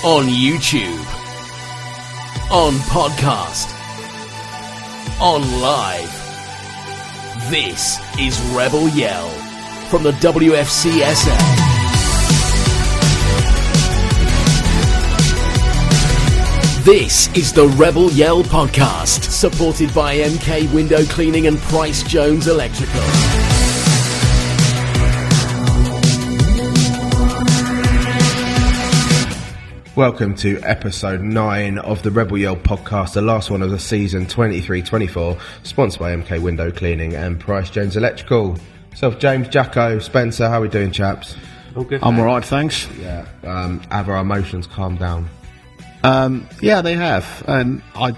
On YouTube, on podcast, on live. This is Rebel Yell from the WFCSL. This is the Rebel Yell podcast, supported by MK Window Cleaning and Price Jones Electrical. Welcome to episode 9 of the Rebel Yell podcast, the last one of the season 23-24, sponsored by MK Window Cleaning and Price Jones Electrical. So, James, Jacco, Spencer, how are we doing, chaps? All good. I'm alright, thanks. Yeah. Have our emotions calmed down? Yeah, they have. And I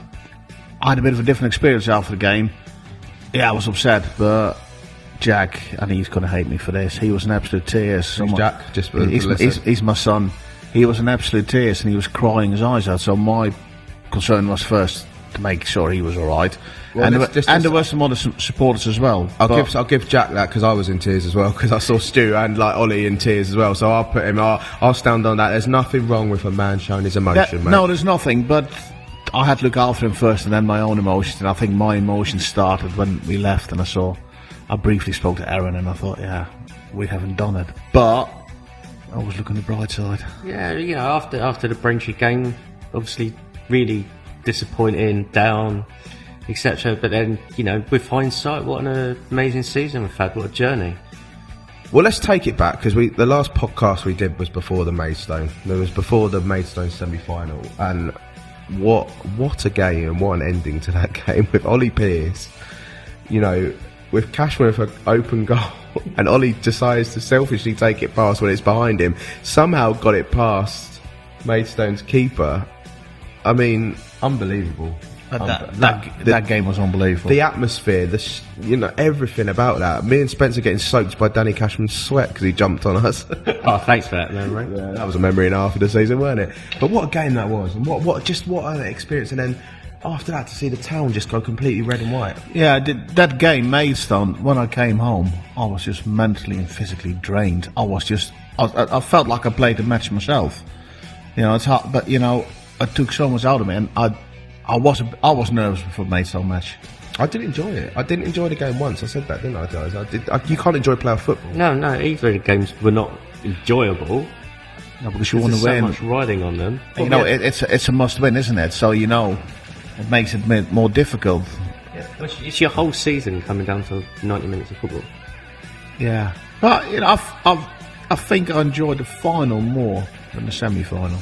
had a bit of a different experience after the game. Yeah, I was upset, but Jack, and he's going to hate me for this, he was in absolute tears. Who's Jack? Just he's my son. He was in absolute tears and he was crying his eyes out. So my concern was first to make sure he was all right. Well, and there were some other supporters as well. I'll give Jack that because I was in tears as well, because I saw Stu and Ollie in tears as well. So I'll put him. I'll stand on that. There's nothing wrong with a man showing his emotion, mate. No, there's nothing. But I had to look after him first, and then my own emotions. And I think my emotions started when we left, and I briefly spoke to Aaron, and I thought, yeah, we haven't done it, but I was looking at the bright side. Yeah, you know, after the Braintree game, obviously really disappointing, down, etc. But then, you know, with hindsight, what an amazing season we've had, what a journey. Well, let's take it back, because the last podcast we did was before the Maidstone. It was before the Maidstone semi-final, and what a game and what an ending to that game with Ollie Pearce, you know, with Cashman for open goal, and Ollie decides to selfishly take it past when it's behind him. Somehow got it past Maidstone's keeper. I mean, unbelievable. That game was unbelievable. The atmosphere, everything about that. Me and Spencer getting soaked by Danny Cashman's sweat because he jumped on us. Oh, thanks for that memory. Yeah, that was a memory and a half of the season, weren't it? But what a game that was, and what an experience. And then after that, to see the town just go completely red and white. Yeah, that game, Maidstone, when I came home, I was just mentally and physically drained. I felt like I played the match myself. You know, it's hard, but you know, it took so much out of me, and I was nervous before the Maidstone match. I did enjoy it. I didn't enjoy the game once. I said that, didn't I, guys? You can't enjoy playoff football. No, either of the games were not enjoyable. No, because you want to win. So much riding on them. You know, it's a must-win, isn't it? So you know, it makes it more difficult. Yeah, it's your whole season coming down to 90 minutes of football. Yeah, but you know, I think I enjoyed the final more than the semi-final.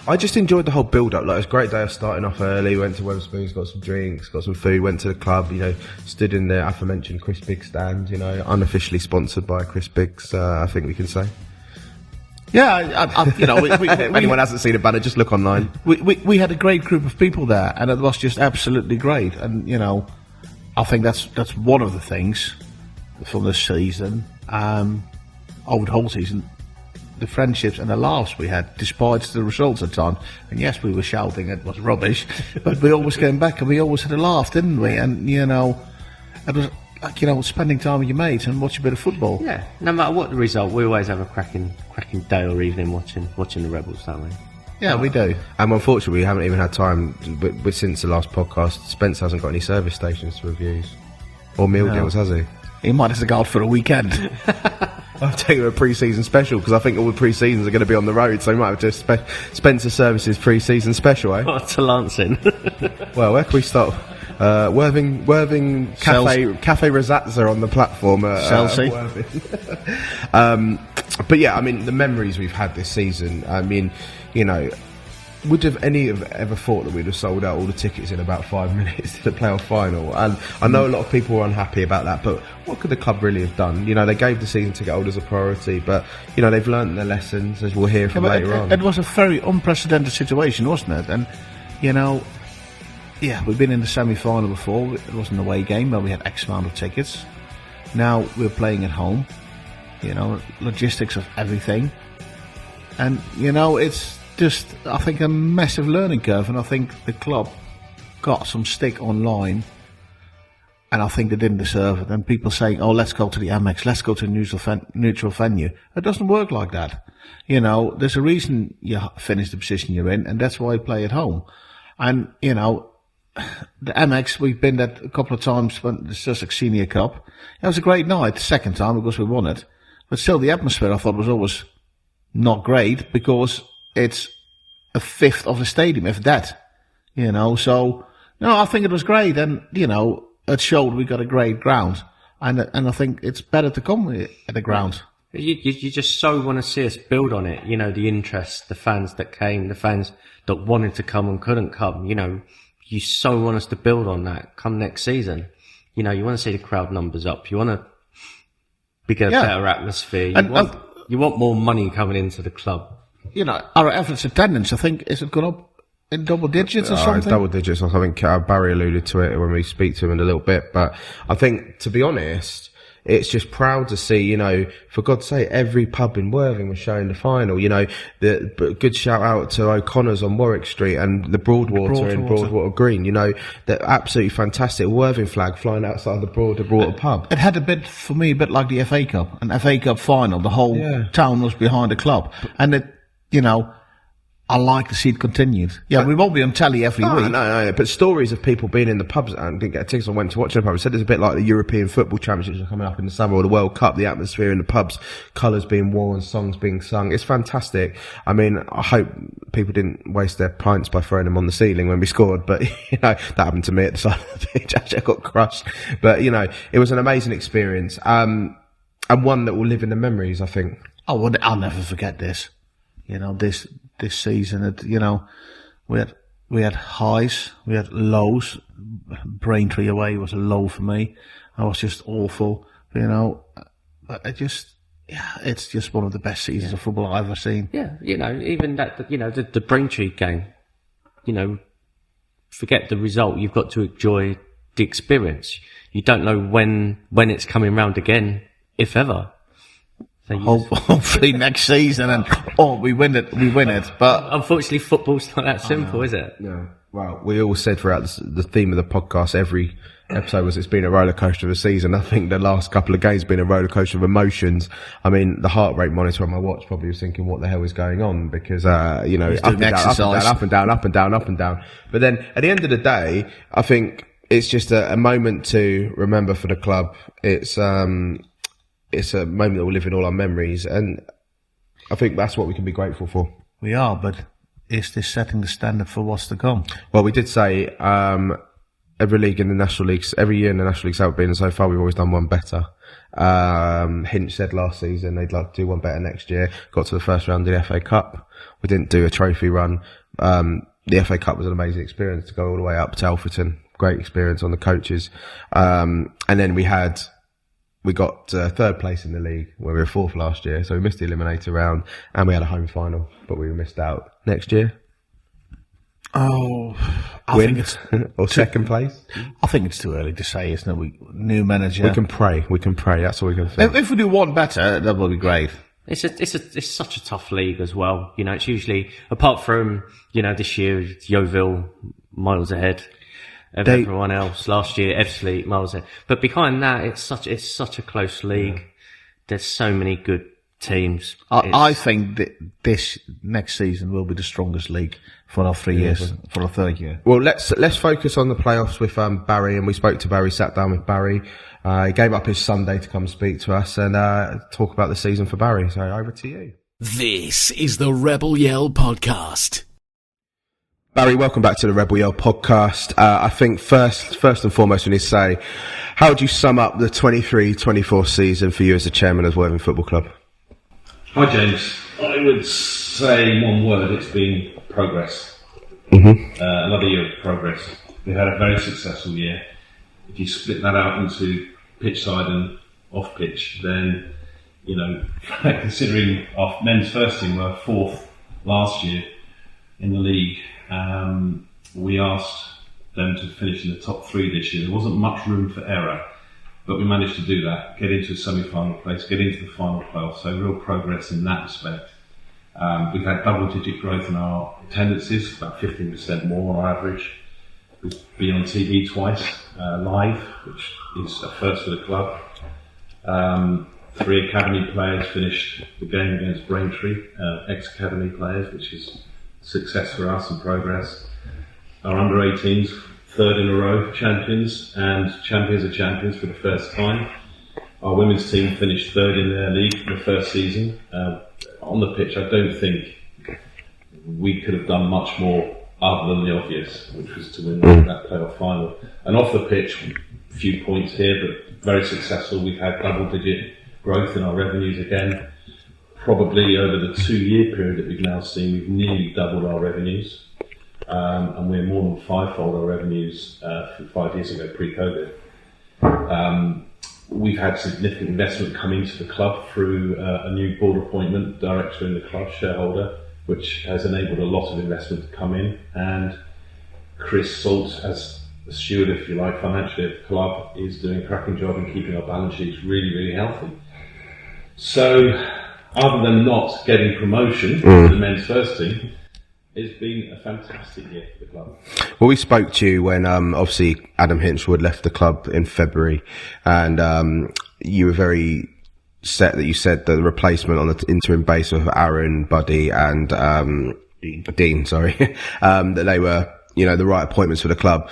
I just enjoyed the whole build-up. Like, it was a great day of starting off early. Went to Wetherspoons, got some drinks, got some food. Went to the club. You know, stood in the aforementioned Chris Biggs stand. You know, unofficially sponsored by Chris Biggs. I think we can say. Yeah, you know, if anyone hasn't seen a banner, just look online. We had a great group of people there, and it was just absolutely great. And you know, I think that's one of the things from this season, over the whole season, the friendships and the laughs we had, despite the results at times. And yes, we were shouting it was rubbish, but we always came back and we always had a laugh, didn't we? And you know, it was like, you know, spending time with your mates and watching a bit of football. Yeah, no matter what the result, we always have a cracking day or evening watching the Rebels, don't we? Yeah, we do. And unfortunately, we haven't even had time, but since the last podcast, Spence hasn't got any service stations to reviews. Or meal deals, has he? He might have to go out for a weekend. I'll take him a pre-season special, because I think all the pre-seasons are going to be on the road, so he might have just Spencer Services pre-season special, eh? Oh, to Lancing. Well, where can we stop? Worthing Cafe Rosazza on the platform. Chelsea. But yeah, I mean, the memories we've had this season, I mean, you know, would have any have ever thought that we'd have sold out all the tickets in about 5 minutes to the playoff final? And I know a lot of people were unhappy about that, but what could the club really have done? You know, they gave the season ticket holders a priority, but you know, they've learnt their lessons, as we'll hear from later on. It was a very unprecedented situation, wasn't it? And you know, yeah, we've been in the semi-final before. It was an away game where we had X amount of tickets. Now we're playing at home. You know, logistics of everything, and you know, it's just, I think, a massive learning curve. And I think the club got some stick online and I think they didn't deserve it. And people saying, "Oh, let's go to the Amex, let's go to a neutral venue." It doesn't work like that. You know, there's a reason you finish the position you're in, and that's why you play at home. And you know, the Amex, we've been there a couple of times when the Sussex Senior Cup. It was a great night. The second time because we won it, but still the atmosphere I thought was always not great because it's a fifth of the stadium, if that. You know, so no, I think it was great, and you know, it showed we got a great ground, and I think it's better to come at the ground. You just so want to see us build on it. You know, the interest, the fans that came, the fans that wanted to come and couldn't come. You know, you so want us to build on that come next season. You know, you want to see the crowd numbers up. You want to get a better atmosphere. You want more money coming into the club. You know, our average attendance, I think, is it gone up in double digits or something? It's double digits. I think Barry alluded to it when we speak to him in a little bit. But I think, to be honest, it's just proud to see, you know, for God's sake, every pub in Worthing was showing the final. You know, the good shout out to O'Connor's on Warwick Street and the Broadwater in Broadwater Green. You know, the absolutely fantastic Worthing flag flying outside the Broadwater pub. It had a bit, for me, a bit like the FA Cup, an FA Cup final. The whole town was behind the club. And it, you know, I like to see it continued. Yeah, we won't be on telly every week. No. But stories of people being in the pubs and didn't get tickets and went to watch the pub. I said it's a bit like the European Football Championships are coming up in the summer, or the World Cup, the atmosphere in the pubs, colours being worn, songs being sung. It's fantastic. I mean, I hope people didn't waste their pints by throwing them on the ceiling when we scored, but, you know, that happened to me at the side of the pitch. Actually, I got crushed. But, you know, it was an amazing experience. And one that will live in the memories, I think. Oh, well, I'll never forget this. You know, this season, you know, we had highs, we had lows. Braintree away was a low for me. I was just awful, you know. It's just one of the best seasons of football I've ever seen. Yeah, you know, even that, you know, the Braintree game, you know, forget the result. You've got to enjoy the experience. You don't know when it's coming round again, if ever. So hopefully next season, and we win it. But unfortunately, football's not that simple, is it? No. Well, we all said throughout the theme of the podcast, every episode was it's been a roller coaster of a season. I think the last couple of games have been a roller coaster of emotions. I mean, the heart rate monitor on my watch probably was thinking, what the hell is going on? Because, you know, up and down. But then at the end of the day, I think it's just a moment to remember for the club. It's a moment that will live in all our memories, and I think that's what we can be grateful for. We are, but is this setting the standard for what's to come? Well, we did say every league in the National Leagues, every year in the National Leagues I've been, and so far we've always done one better. Hinch said last season they'd like to do one better next year. Got to the first round of the FA Cup. We didn't do a trophy run. The FA Cup was an amazing experience to go all the way up to Alfreton. Great experience on the coaches. And then we got third place in the league, where we were fourth last year, so we missed the eliminator round, and we had a home final, but we missed out. Next year? Oh, I win think it's or second place? I think it's too early to say, isn't it? New manager. We can pray. That's all we can think. If we do one better, that will be great. It's such a tough league as well. You know, it's usually, apart from, you know, this year, Yeovil miles ahead of everyone else. Last year, Ebbsfleet miles ahead. But behind that, it's such a close league. Yeah. There's so many good teams. I think that this next season will be the strongest league for our 3 years, for our third year. Well, let's focus on the playoffs with Barry, and we spoke to Barry, sat down with Barry. He gave up his Sunday to come speak to us and talk about the season for Barry. So over to you. This is the Rebel Yell Podcast. Barry, welcome back to the Rebel Yell Podcast. I think first and foremost, we need to say, how would you sum up the 23-24 season for you as the chairman of Worthing Football Club? Hi, James. I would say in one word, it's been progress. Mm-hmm. Another year of progress. We've had a very successful year. If you split that out into pitch side and off pitch, then, you know, considering our men's first team were fourth last year in the league, we asked them to finish in the top three this year. There wasn't much room for error, but we managed to do that, get into a semi-final place, get into the final playoff, so real progress in that respect. We've had double-digit growth in our attendances, about 15% more on average. We've been on TV twice, live, which is a first for the club. 3 academy players finished the game against Braintree, ex-academy players, which is success for us and progress. Our under-18s, 3rd in a row champions, and champions of champions for the first time. Our women's team finished 3rd in their league for the first season. On the pitch, I don't think we could have done much more other than the obvious, which was to win that playoff final. And off the pitch, a few points here, but very successful. We've had double-digit growth in our revenues again. Probably over the 2-year period that we've now seen, we've nearly doubled our revenues. And we're more than 5-fold our revenues from 5 years ago, pre-COVID. We've had significant investment come into the club through a new board appointment, director in the club, shareholder, which has enabled a lot of investment to come in. And Chris Salt, as the steward, if you like, financially of the club, is doing a cracking job in keeping our balance sheets really, really healthy. So, other than not getting promotion to the men's first team, it's been a fantastic year for the club. Well, we spoke to you when obviously Adam Hinchwood left the club in February, and you were very set that you said that the replacement on the interim basis of Aaron, Buddy, and Dean, that they were, the right appointments for the club.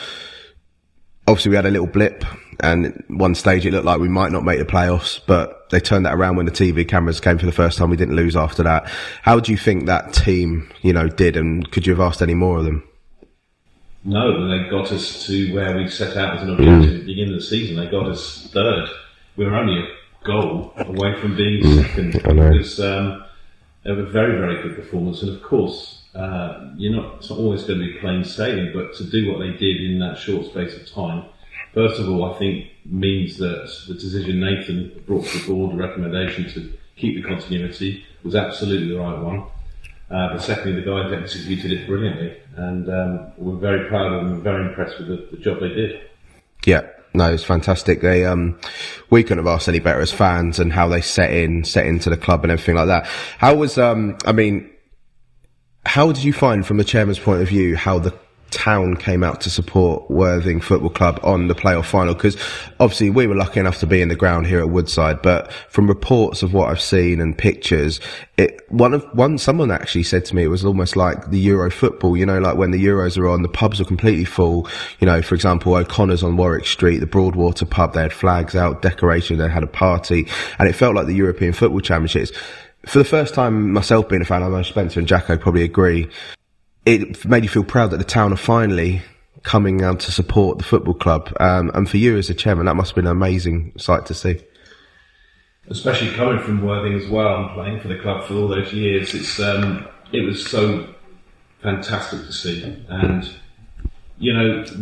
Obviously, we had a little blip, and at one stage it looked like we might not make the playoffs, but they turned that around when the TV cameras came for the first time. We didn't lose after that. How do you think that team, did, and could you have asked any more of them? No, they got us to where we set out as an objective at the beginning of the season. They got us 3rd. We were only a goal away from being 2nd. Because they were very, very good performance, and of course, it's not always going to be plain sailing, but to do what they did in that short space of time, first of all, I think means that the decision Nathan brought to the board, the recommendation to keep the continuity, was absolutely the right one. But secondly, the guys executed it brilliantly, and we're very proud of them and very impressed with the job they did. Yeah. No, it's fantastic. They, we couldn't have asked any better as fans, and how they set into the club and everything like that. How was, how did you find, from the chairman's point of view, how the town came out to support Worthing Football Club on the playoff final? Because obviously we were lucky enough to be in the ground here at Woodside, but from reports of what I've seen and pictures, someone actually said to me it was almost like the Euro football, like when the Euros are on, the pubs are completely full. For example, O'Connor's on Warwick Street, the Broadwater pub, they had flags out, decoration, they had a party, and it felt like the European Football Championships. For the first time, myself being a fan, I know Spencer and Jacco probably agree, it made you feel proud that the town are finally coming out to support the football club. And for you as a chairman, that must have been an amazing sight to see. Especially coming from Worthing as well and playing for the club for all those years, it was so fantastic to see. And,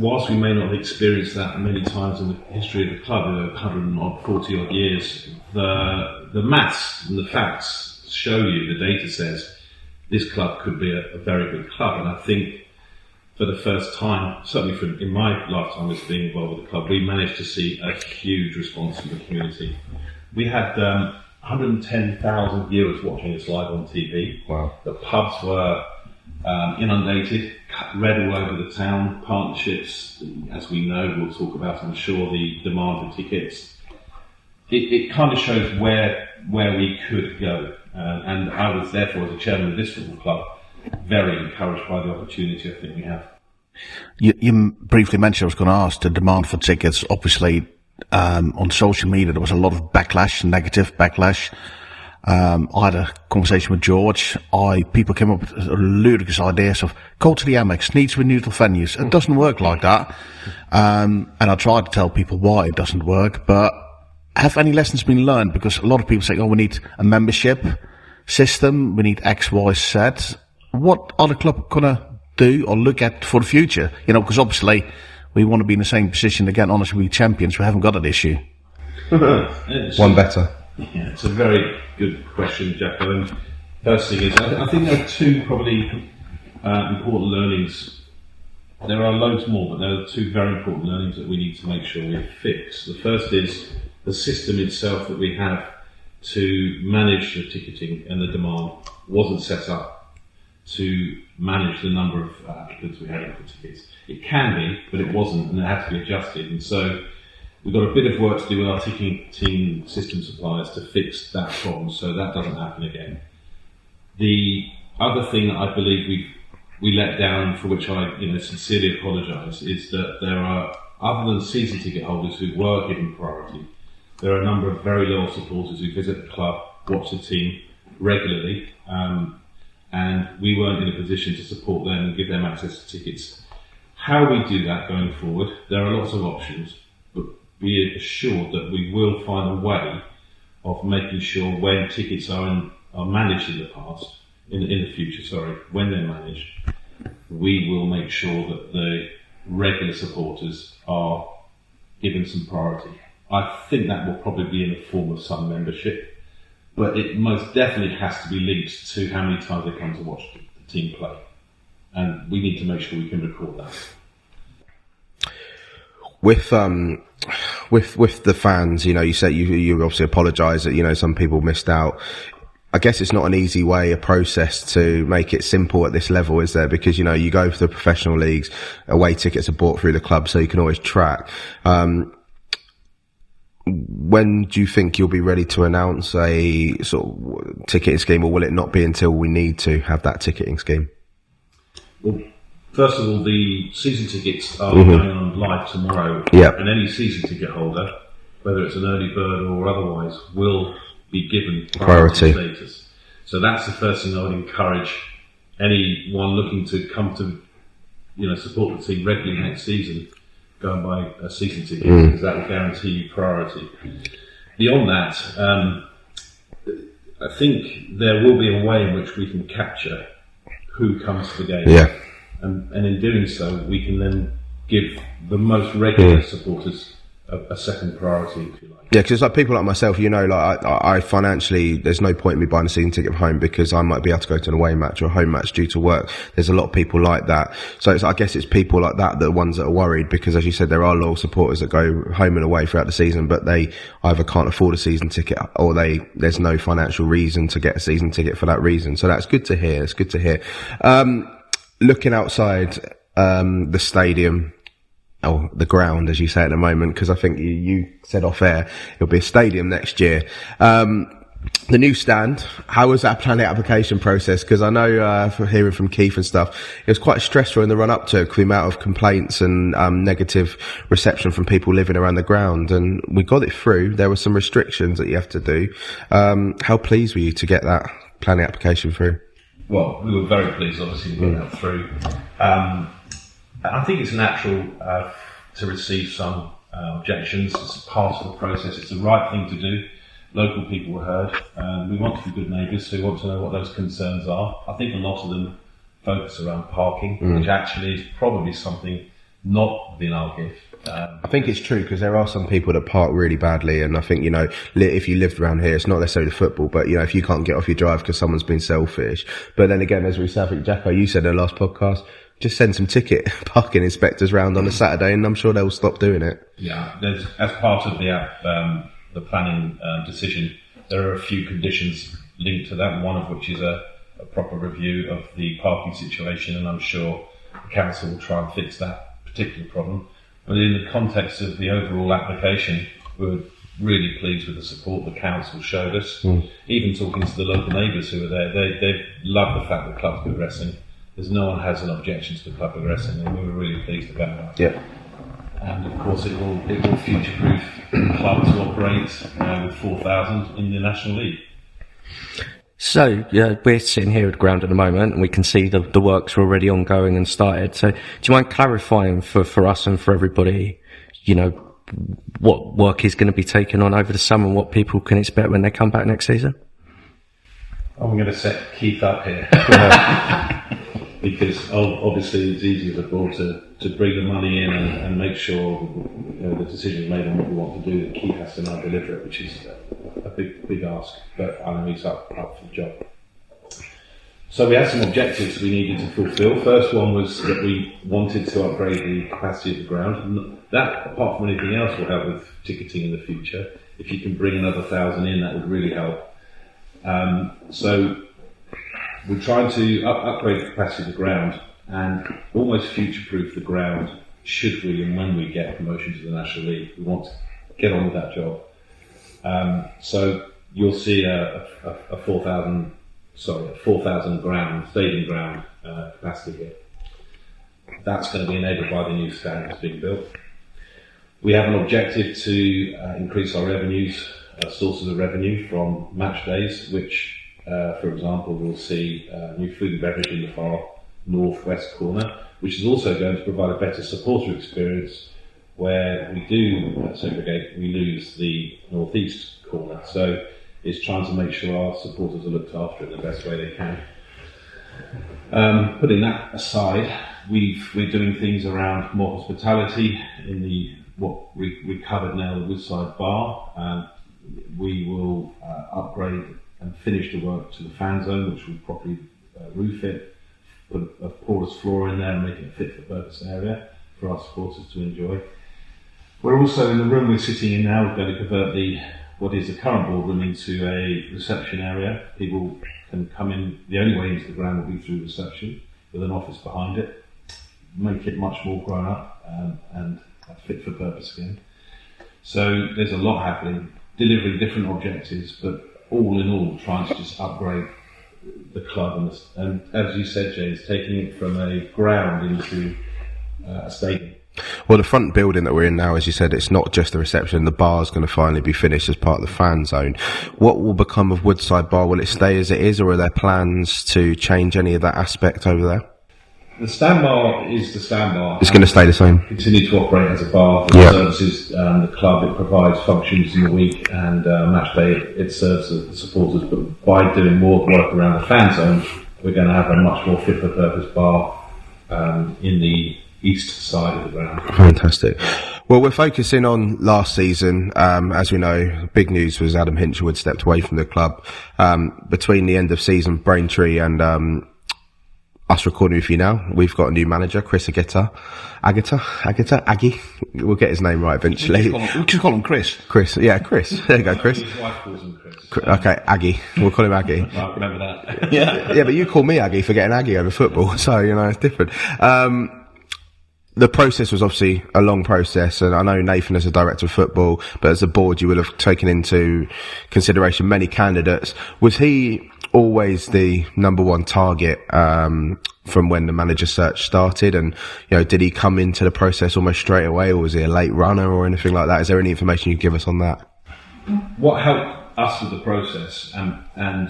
whilst we may not have experienced that many times in the history of the club, 140 odd years, the maths and the facts show you, the data says, this club could be a very good club. And I think for the first time, certainly in my lifetime as being involved with the club, we managed to see a huge response from the community. We had 110,000 viewers watching us live on TV. Wow. The pubs were inundated, red all over the town. Partnerships, as we know, we'll talk about, I'm sure, the demand for tickets. It kind of shows where we could go. And I was, therefore, as a chairman of this football club, very encouraged by the opportunity I think we have. You briefly mentioned, I was going to ask, the demand for tickets. Obviously, on social media, there was a lot of backlash, negative backlash. I had a conversation with George. People came up with ludicrous ideas of go to the Amex, needs to be neutral venues. It doesn't work like that. And I tried to tell people why it doesn't work, but have any lessons been learned? Because a lot of people say, we need a membership system, we need X, Y, Z. What are the club going to do or look at for the future? Because obviously we want to be in the same position again, honestly, we champions, we haven't got that issue. One better. Yeah, it's a very good question, Jacco. And first thing is, I think there are 2 probably important learnings. There are loads more, but there are 2 very important learnings that we need to make sure we fix. The first is the system itself that we have to manage the ticketing and the demand wasn't set up to manage the number of applicants we had for tickets. It can be, but it wasn't, and it had to be adjusted. And so we've got a bit of work to do with our ticketing system suppliers to fix that problem, so that doesn't happen again. The other thing that I believe we let down, for which I sincerely apologise, is that there are, other than season ticket holders who were given priority, there are a number of very loyal supporters who visit the club, watch the team regularly, and we weren't in a position to support them and give them access to tickets. How we do that going forward, there are lots of options, but be assured that we will find a way of making sure when tickets are managed in the future, when they're managed, we will make sure that the regular supporters are given some priority. I think that will probably be in the form of some membership, but it most definitely has to be linked to how many times they come to watch the team play. And we need to make sure we can record that. With the fans, you say you obviously apologise that, some people missed out. I guess it's not an easy way, a process to make it simple at this level, is there? Because, you go for the professional leagues, away tickets are bought through the club, so you can always track. When do you think you'll be ready to announce a sort of ticketing scheme, or will it not be until we need to have that ticketing scheme? Well, first of all, the season tickets are going on live tomorrow. Yep. And any season ticket holder, whether it's an early bird or otherwise, will be given priority status. So that's the first thing I would encourage anyone looking to come to, support the team regularly next season, go and buy a season ticket, because that will guarantee you priority. Beyond that, I think there will be a way in which we can capture who comes to the game. Yeah. And in doing so, we can then give the most regular supporters a second priority, if you like. Yeah, because like people like myself, I financially, there's no point in me buying a season ticket home because I might be able to go to an away match or a home match due to work. There's a lot of people like that. So I guess it's people like that are the ones that are worried, because as you said, there are loyal supporters that go home and away throughout the season, but they either can't afford a season ticket or there's no financial reason to get a season ticket for that reason. So that's good to hear. It's good to hear. Looking outside, the stadium, or the ground, as you say at the moment, because I think you said off air, it'll be a stadium next year. The new stand, how was that planning application process? Because I know, from hearing from Keith and stuff, it was quite stressful in the run up to it, the amount of complaints and negative reception from people living around the ground, and we got it through. There were some restrictions that you have to do. How pleased were you to get that planning application through? Well, we were very pleased, obviously, to get that through. I think it's natural to receive some objections. It's part of the process. It's the right thing to do. Local people were heard. We want to be good neighbours who want to know what those concerns are. I think a lot of them focus around parking, which actually is probably something not within our gift. I think it's true, because there are some people that park really badly, and I think, if you lived around here, it's not necessarily football, but, if you can't get off your drive because someone's been selfish. But then again, as we said, I think, Jacco, you said in the last podcast, just send some ticket parking inspectors round on a Saturday, and I'm sure they'll stop doing it. Yeah, as part of the planning decision, there are a few conditions linked to that, one of which is a proper review of the parking situation, and I'm sure the council will try and fix that particular problem. But in the context of the overall application, we're really pleased with the support the council showed us. Even talking to the local neighbours who were there, they love the fact that the club's progressing. There's no one has an objection to the club progressing, and we were really pleased about that. Yeah. And of course, it will future-proof the club to operate with 4,000 in the National League. So, we're sitting here at the ground at the moment, and we can see the works are already ongoing and started. So, do you mind clarifying for us and for everybody, what work is going to be taken on over the summer and what people can expect when they come back next season? I'm going to set Keith up here. Because obviously it's easy as a board to bring the money in and make sure the decision is made on what we want to do, and Keith has to now deliver it, which is a big ask, but I know he's up for the job. So we had some objectives we needed to fulfil. First one was that we wanted to upgrade the capacity of the ground, and that, apart from anything else, will help with ticketing in the future. If you can bring another 1,000 in, that would really help. So we're trying to upgrade the capacity of the ground and almost future-proof the ground should we and when we get promotion to the National League. We want to get on with that job. So you'll see a 4,000 stadium ground capacity here. That's going to be enabled by the new stand that's being built. We have an objective to increase our revenues, sources of revenue from match days, which, for example, we'll see new food and beverage in the far northwest corner, which is also going to provide a better supporter experience. Where we do segregate, we lose the northeast corner. So it's trying to make sure our supporters are looked after in the best way they can. Putting that aside, we're doing things around more hospitality in what we covered now, the Woodside Bar. We will upgrade and finish the work to the fan zone, which will properly roof it, put a porous floor in there and make it a fit for purpose area for our supporters to enjoy. We're also, in the room we're sitting in now, we're going to convert what is the current boardroom into a reception area. People can come in, the only way into the ground will be through reception, with an office behind it. Make it much more grown up and fit for purpose again. So there's a lot happening, delivering different objectives, but all in all trying to just upgrade the club and as you said, James, taking it from a ground into a stadium. Well, the front building that we're in now, as you said, it's not just the reception. The bar's going to finally be finished as part of the fan zone. What will become of Woodside Bar? Will it stay as it is, or are there plans to change any of that aspect over there? The stand bar is the stand bar. It's going to stay the same. Continue to operate as a bar for services. The club, it provides functions in the week, and match day it serves the supporters. But by doing more work around the fan zone, we're going to have a much more fit for purpose bar in the east side of the ground. Fantastic. Well, we're focusing on last season. As we know, big news was Adam Hinchelwood stepped away from the club. Between the end of season, Braintree and us recording with you now, we've got a new manager, Chris Aggie. We'll get his name right eventually. We just call him Chris. Chris, yeah, Chris. There you go, Chris. His wife calls him Chris. Okay, Aggie. We'll call him Aggie. Right, remember that. Yeah, but you call me Aggie for getting Aggie over football, so, it's different. The process was obviously a long process, and I know Nathan as a director of football, but as a board you will have taken into consideration many candidates. Was he always the number one target from when the manager search started? And did he come into the process almost straight away, or was he a late runner or anything like that? Is there any information you can give us on that? What helped us with the process and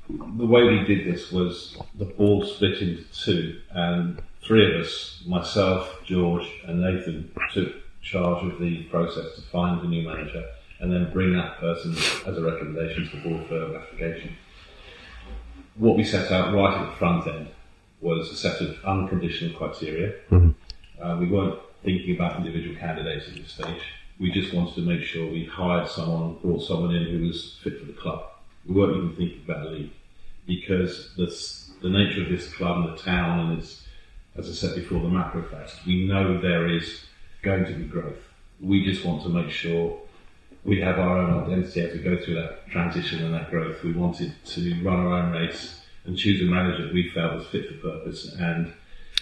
the way we did this was the board split into two, and three of us, myself, George and Nathan, took charge of the process to find a new manager and then bring that person as a recommendation to the board for ratification. What we set out right at the front end was a set of unconditional criteria. We weren't thinking about individual candidates at this stage. We just wanted to make sure we hired someone, brought someone in who was fit for the club. We weren't even thinking about a league, because the nature of this club and the town and its, as I said before, the macro facts, we know there is going to be growth. We just want to make sure we have our own identity as we go through that transition and that growth. We wanted to run our own race and choose a manager that we felt was fit for purpose, and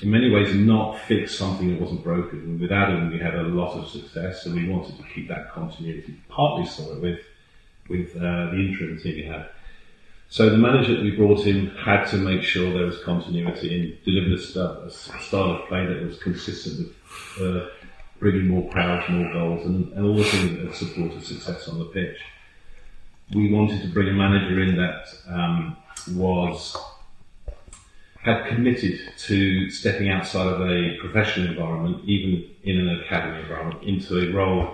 in many ways not fix something that wasn't broken. And with Adam, we had a lot of success, and we wanted to keep that continuity. Partly saw it with the interim team we had. So the manager that we brought in had to make sure there was continuity and delivered a style of play that was consistent with bringing more crowds, more goals, and all the things that had supported success on the pitch. We wanted to bring a manager in that had committed to stepping outside of a professional environment, even in an academy environment, into a role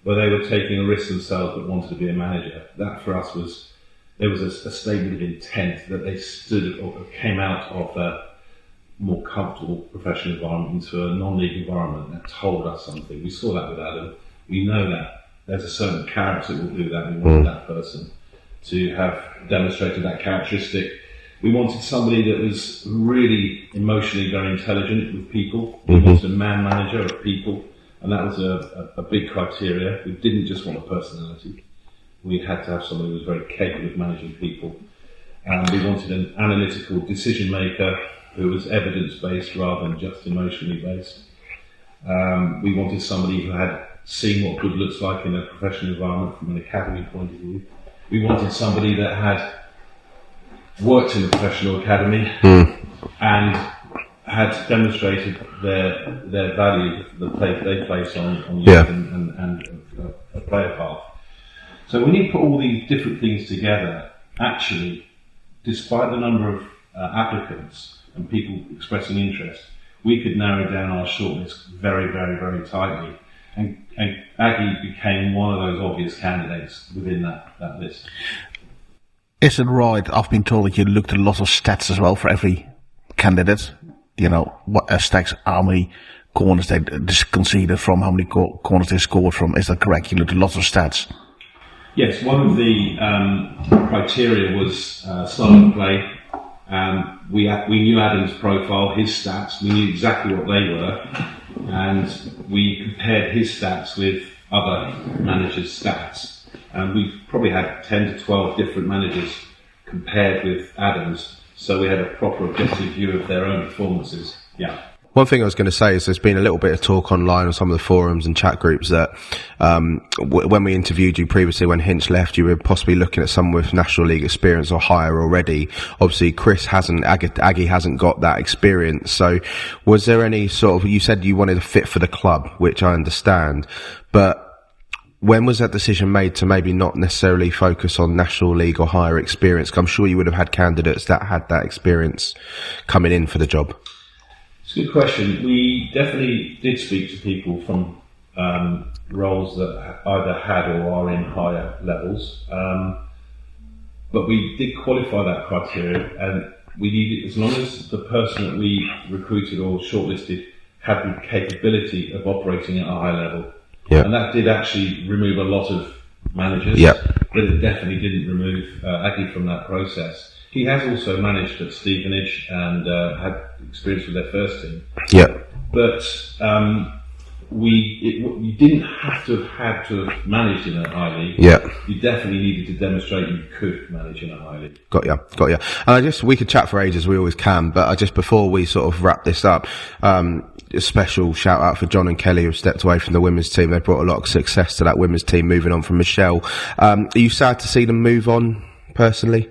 where they were taking a risk themselves but wanted to be a manager. That for us was, there was a statement of intent that they stood or came out of a more comfortable professional environment into a non-league environment. That told us something. We saw that with Adam. We know that there's a certain character that will do that. We wanted that person to have demonstrated that characteristic. We wanted somebody that was really emotionally very intelligent with people. We wanted a man manager of people, and that was a big criteria. We didn't just want a personality. We had to have somebody who was very capable of managing people. We wanted an analytical decision maker who was evidence-based rather than just emotionally based. We wanted somebody who had seen what good looks like in a professional environment from an academy point of view. We wanted somebody that had worked in a professional academy and had demonstrated their value that they place on youth and a player path. So when you put all these different things together, actually, despite the number of applicants and people expressing interest, we could narrow down our shortlist very, very, very tightly. And Aggie became one of those obvious candidates within that list. Is it right? I've been told that you looked at a lot of stats as well for every candidate. You know, what stats, how many corners they conceded from, how many corners they scored from. Is that correct? You looked at lots of stats. Yes, one of the criteria was style of play. We knew Adam's profile, his stats. We knew exactly what they were, and we compared his stats with other managers' stats. And we probably had 10 to 12 different managers compared with Adam's, so we had a proper objective view of their own performances. Yeah. One thing I was going to say is there's been a little bit of talk online on some of the forums and chat groups that when we interviewed you previously, when Hinch left, you were possibly looking at someone with National League experience or higher already. Obviously, Aggie hasn't got that experience. So was there any sort of, you said you wanted a fit for the club, which I understand, but when was that decision made to maybe not necessarily focus on National League or higher experience? 'Cause I'm sure you would have had candidates that had that experience coming in for the job. It's a good question. We definitely did speak to people from roles that either had or are in higher levels, but we did qualify that criteria, and we needed, as long as the person that we recruited or shortlisted had the capability of operating at a high level. Yeah. And that did actually remove a lot of managers, but it definitely didn't remove Aggie from that process. He has also managed at Stevenage and had experience with their first team. Yeah. But you didn't have to have managed in a high league. Yeah. You definitely needed to demonstrate you could manage in a high league. Got ya. And we could chat for ages, we always can, but before we sort of wrap this up, a special shout out for John and Kelly, who've stepped away from the women's team. They brought a lot of success to that women's team, moving on from Michelle. Are you sad to see them move on, personally?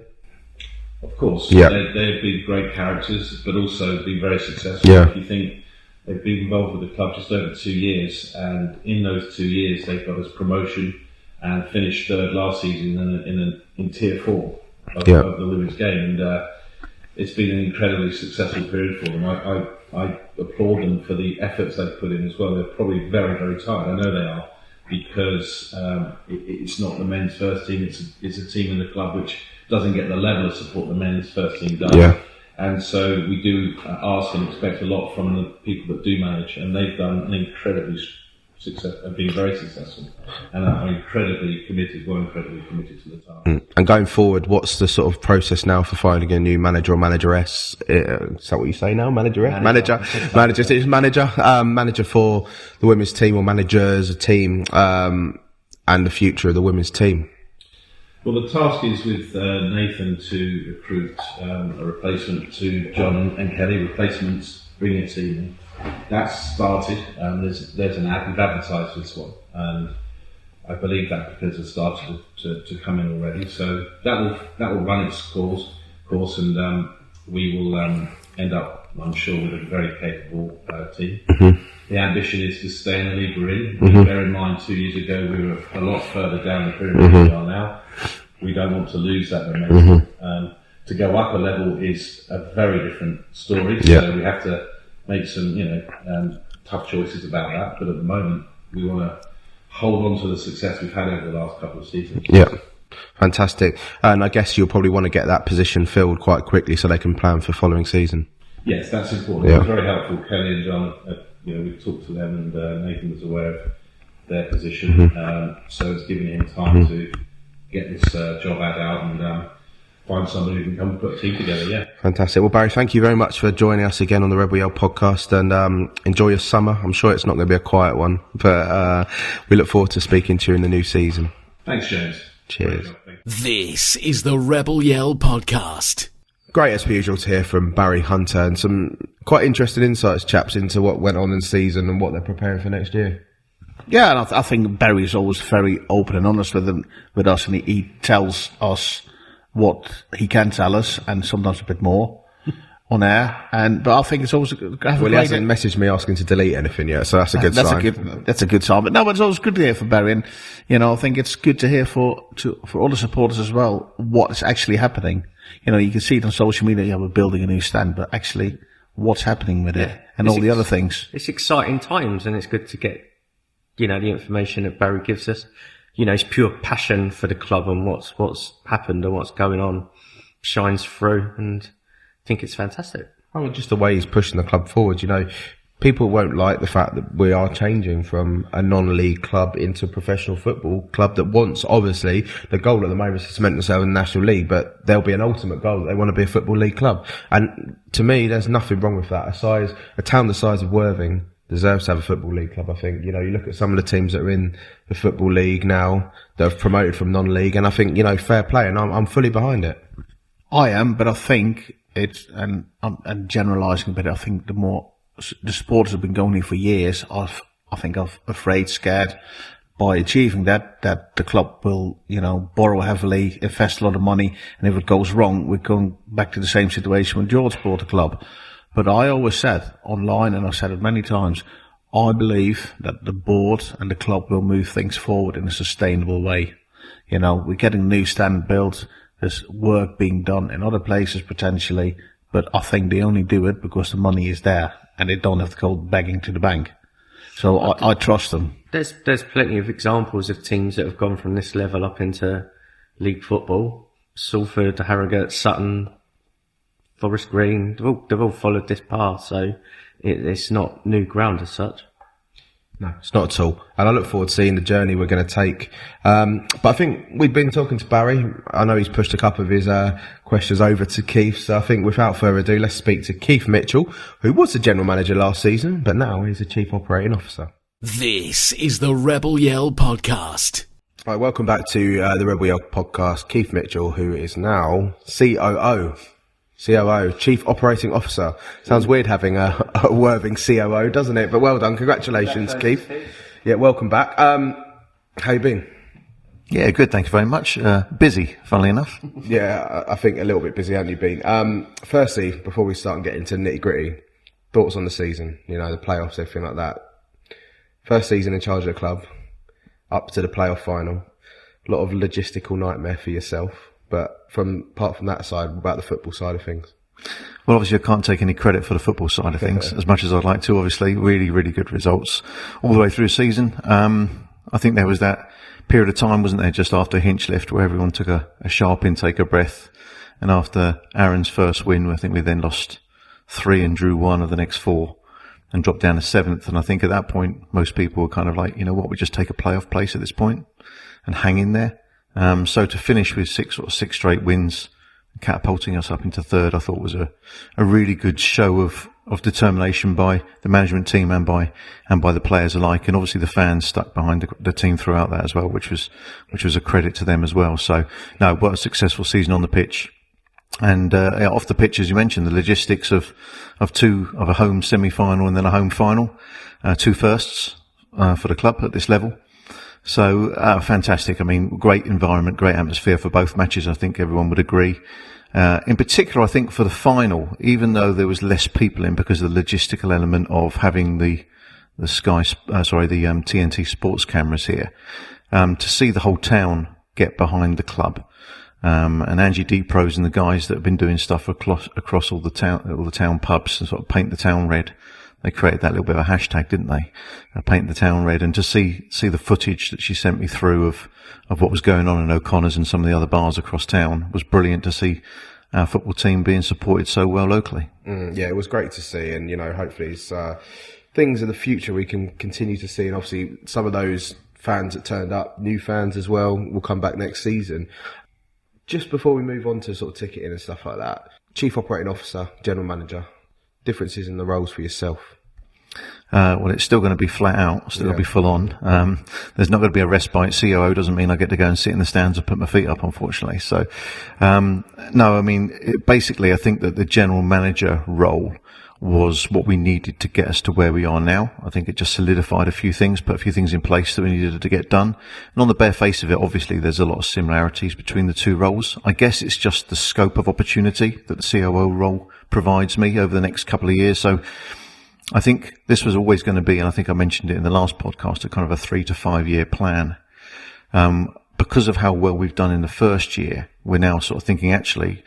Of course. Yeah. They've been great characters, but also been very successful. Yeah. If you think they've been involved with the club just over 2 years, and in those 2 years they've got us promotion and finished third last season in Tier 4 of the women's game, and it's been an incredibly successful period for them. I applaud them for the efforts they've put in as well. They're probably very, very tired. I know they are, because it's not the men's first team. It's a team in the club which doesn't get the level of support the men's first team does. Yeah. And so we do ask and expect a lot from the people that do manage, and they've done an incredibly have been very successful, and are incredibly committed to the task. And going forward, what's the sort of process now for finding a new manager or manageress? Is that what you say now? Manageress? Manager. It's manager. Manager for the women's team, or managers, a team, and the future of the women's team. Well, the task is with Nathan to recruit a replacement to John and Kelly. Replacements, bringing a team in. That's started. There's an ad. We've advertised this one, and I believe that because it's started to come in already. So that will run its course, and we will end up, I'm sure, with a very capable team. Mm-hmm. The ambition is to stay in the league we're in. Mm-hmm. Bear in mind, 2 years ago we were a lot further down the pyramid than we are now. We don't want to lose that momentum. Mm-hmm. To go up a level is a very different story. So we have to make some, tough choices about that. But at the moment, we want to hold on to the success we've had over the last couple of seasons. Yeah. Fantastic. And I guess you'll probably want to get that position filled quite quickly so they can plan for following season. Yes, that's important. Yeah. It was very helpful. Kelly and John, we've talked to them, and Nathan was aware of their position. Mm-hmm. So it's giving him time to get this job ad out and find somebody who can come and put a team together. Yeah. Fantastic. Well, Barry, thank you very much for joining us again on the Rebel Yell podcast, and enjoy your summer. I'm sure it's not going to be a quiet one, but we look forward to speaking to you in the new season. Thanks, James. Cheers. This is the Rebel Yell podcast. Great as per usual to hear from Barry Hunter and some quite interesting insights, chaps, into what went on in the season and what they're preparing for next year. Yeah, and I think Barry's always very open and honest with us, and he tells us what he can tell us, and sometimes a bit more on air. But I think it's always Well, he hasn't messaged me asking to delete anything yet, so that's a good sign. That's a good sign. But no, it's always good to hear from Barry, and I think it's good to hear for all the supporters as well what's actually happening. You can see it on social media. Yeah, we're building a new stand, but actually, what's happening with it and all the other things. It's exciting times, and it's good to get the information that Barry gives us. His pure passion for the club and what's happened and what's going on shines through, and I think it's fantastic. Oh, just the way he's pushing the club forward. People won't like the fact that we are changing from a non-league club into a professional football club that wants, obviously, the goal at the moment is to cement themselves in the National League, but there'll be an ultimate goal that they want to be a Football League club. And to me, there's nothing wrong with that. A town the size of Worthing deserves to have a Football League club, I think. You look at some of the teams that are in the Football League now that have promoted from non-league, and I think, fair play, and I'm fully behind it. I am, but I think it's, and I'm generalising, but I think the supporters have been going here for years. I think I'm afraid, scared by achieving that the club will, borrow heavily, invest a lot of money, and if it goes wrong, we're going back to the same situation when George bought the club. But I always said online, and I've said it many times, I believe that the board and the club will move things forward in a sustainable way. We're getting a new stand built. There's work being done in other places potentially, but I think they only do it because the money is there and they don't have to go begging to the bank. So I trust them. There's plenty of examples of teams that have gone from this level up into league football. Salford, Harrogate, Sutton, Forest Green, they've all followed this path, so it's not new ground as such. No, it's not at all. And I look forward to seeing the journey we're going to take. But I think we've been talking to Barry. I know he's pushed a couple of his questions over to Keith. So I think without further ado, let's speak to Keith Mitchell, who was the general manager last season, but now he's a chief operating officer. This is the Rebel Yell podcast. All right, welcome back to the Rebel Yell podcast. Keith Mitchell, who is now COO, Chief Operating Officer. Sounds weird having a Worthing COO, doesn't it? But well done. Congratulations, Keith. Yeah, welcome back. How you been? Yeah, good. Thank you very much. Busy, funnily enough. Yeah, I think a little bit busy, haven't you been? Firstly, before we start and get into nitty gritty, thoughts on the season, the playoffs, everything like that. First season in charge of the club, up to the playoff final. A lot of logistical nightmare for yourself. But apart from that side, about the football side of things? Well, obviously I can't take any credit for the football side of things, as much as I'd like to, obviously. Really, really good results all the way through the season. I think there was that period of time, wasn't there, just after Hinchliffe, where everyone took a sharp intake of breath. And after Aaron's first win, I think we then lost 3 and drew 1 of the next 4 and dropped down to 7th. And I think at that point, most people were kind of like, we just take a playoff place at this point and hang in there. So to finish with 6 straight wins, catapulting us up into 3rd, I thought was a really good show of determination by the management team and by the players alike. And obviously the fans stuck behind the team throughout that as well, which was a credit to them as well. So no, what a successful season on the pitch. And off the pitch, as you mentioned, the logistics of a home semi-final and then a home final, 2 firsts for the club at this level. So, fantastic. I mean, great environment, great atmosphere for both matches. I think everyone would agree. In particular, I think for the final, even though there was less people in because of the logistical element of having the TNT sports cameras here, to see the whole town get behind the club. And Angie Deepros and the guys that have been doing stuff across all the town pubs and sort of paint the town red. They created that little bit of a hashtag, didn't they? Paint the town red. And to see the footage that she sent me through of what was going on in O'Connor's and some of the other bars across town was brilliant to see our football team being supported so well locally. Yeah, it was great to see. And, hopefully it's things in the future we can continue to see. And obviously some of those fans that turned up, new fans as well, will come back next season. Just before we move on to sort of ticketing and stuff like that, Chief Operating Officer, General Manager, differences in the roles for yourself? Well, it's still going to be flat out, still going to be full on. There's not going to be a respite. COO doesn't mean I get to go and sit in the stands and put my feet up, unfortunately. So, no, I mean, basically, I think that the general manager role was what we needed to get us to where we are now. I think it just solidified a few things, put a few things in place that we needed to get done. And on the bare face of it, obviously, there's a lot of similarities between the two roles. I guess it's just the scope of opportunity that the COO role provides me over the next couple of years. So I think this was always going to be, and I think I mentioned it in the last podcast, a kind of a 3 to 5 year plan. Because of how well we've done in the first year, we're now sort of thinking, actually,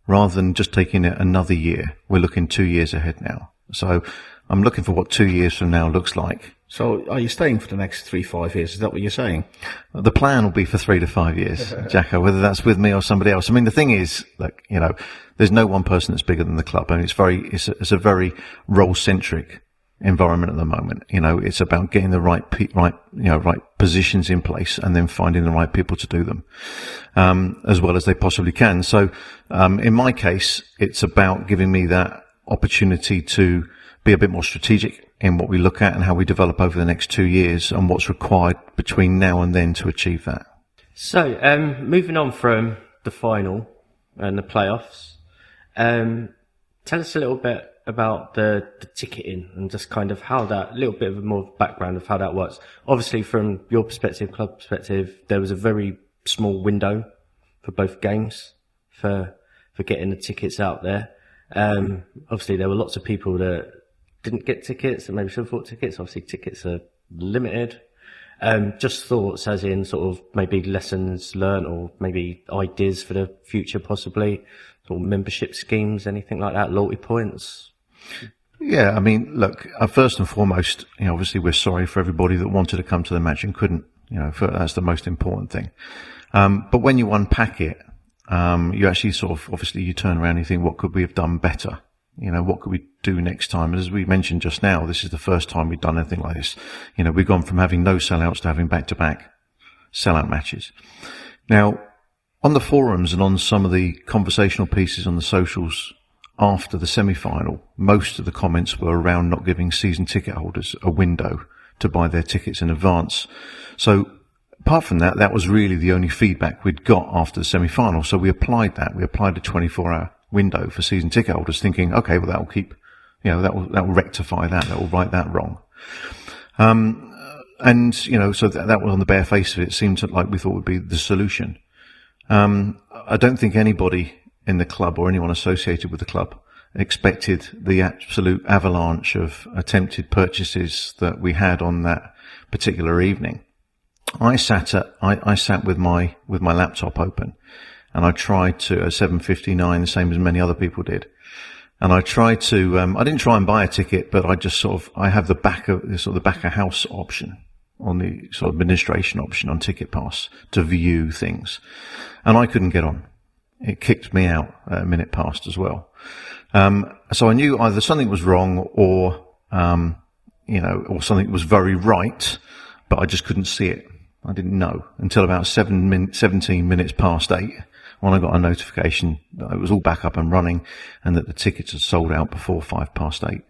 rather than just taking it another year, we're looking 2 years ahead now. So I'm looking for what 2 years from now looks like. So are you staying for the next 3-5 years? Is that what you're saying? The plan will be for 3 to 5 years, Jacco, whether that's with me or somebody else. I mean, the thing is, like, you know, there's no one person that's bigger than the club. I mean, it's a very role-centric environment at the moment. You know, it's about getting the right positions in place and then finding the right people to do them, as well as they possibly can. So, in my case, it's about giving me that opportunity to be a bit more strategic in what we look at and how we develop over the next 2 years and what's required between now and then to achieve that. So, moving on from the final and the playoffs, tell us a little bit about the ticketing and just kind of how that, little bit of more background of how that works. Obviously, from your perspective, club perspective, there was a very small window for both games for getting the tickets out there. Obviously, there were lots of people that didn't get tickets and maybe should have bought tickets. Obviously, tickets are limited. Just thoughts as in sort of maybe lessons learned or maybe ideas for the future possibly, sort of membership schemes, anything like that, loyalty points. Yeah, I mean, look, first and foremost, you know, obviously we're sorry for everybody that wanted to come to the match and couldn't, you know, that's the most important thing. But when you unpack it, you actually sort of, obviously you turn around and you think, what could we have done better? You know, what could we do next time? And as we mentioned just now, this is the first time we've done anything like this. You know, we've gone from having no sellouts to having back-to-back sellout matches. Now, on the forums and on some of the conversational pieces on the socials after the semi-final, most of the comments were around not giving season ticket holders a window to buy their tickets in advance. So apart from that, that was really the only feedback we'd got after the semi-final. So we applied that. We applied a 24-hour window for season ticket holders, thinking, okay, well, that will keep, you know, that will rectify that. That will right that wrong. And, you know, so that was on the bare face of it. It seemed like we thought would be the solution. I don't think anybody in the club or anyone associated with the club expected the absolute avalanche of attempted purchases that we had on that particular evening. I sat with my laptop open, and I tried to at 7:59, the same as many other people did. And I tried to, I didn't try and buy a ticket, but I just I have the back of house option on the sort of administration option on Ticket Pass to view things. And I couldn't get on. It kicked me out at a minute past as well. So I knew either something was wrong or something was very right, but I just couldn't see it. I didn't know until about 17 minutes past 8 when I got a notification that it was all back up and running and that the tickets had sold out before 8:05.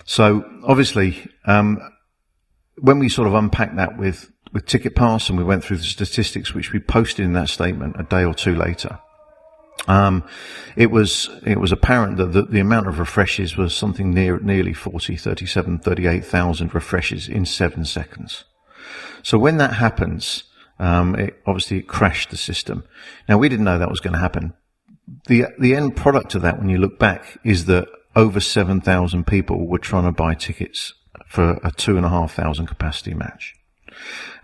So obviously, when we sort of unpacked that with Ticket Pass and we went through the statistics which we posted in that statement a day or two later, it was apparent that the amount of refreshes was something nearly 38,000 refreshes in 7 seconds. So when that happens, it crashed the system. Now we didn't know that was going to happen. The end product of that, when you look back, is that over 7,000 people were trying to buy tickets for a 2,500 capacity match.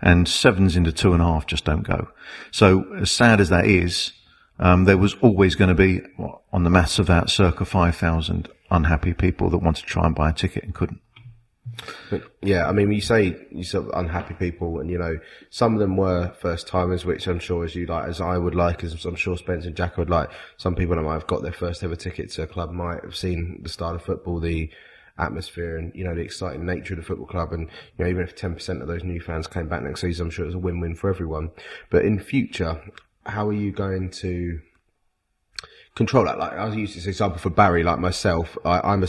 And sevens into 2.5 just don't go. So as sad as that is, there was always going to be, on the maths of that, circa 5,000 unhappy people that wanted to try and buy a ticket and couldn't. But yeah, I mean, you say unhappy people, and you know, some of them were first timers, which I'm sure as I would like, as I'm sure Spence and Jacco would like. Some people that might have got their first ever ticket to a club might have seen the start of football, the atmosphere, and you know, the exciting nature of the football club. And you know, even if 10% of those new fans came back next season, I'm sure it was a win-win for everyone. But in future, how are you going to control that. Like, I use this example for Barry, like myself. I'm not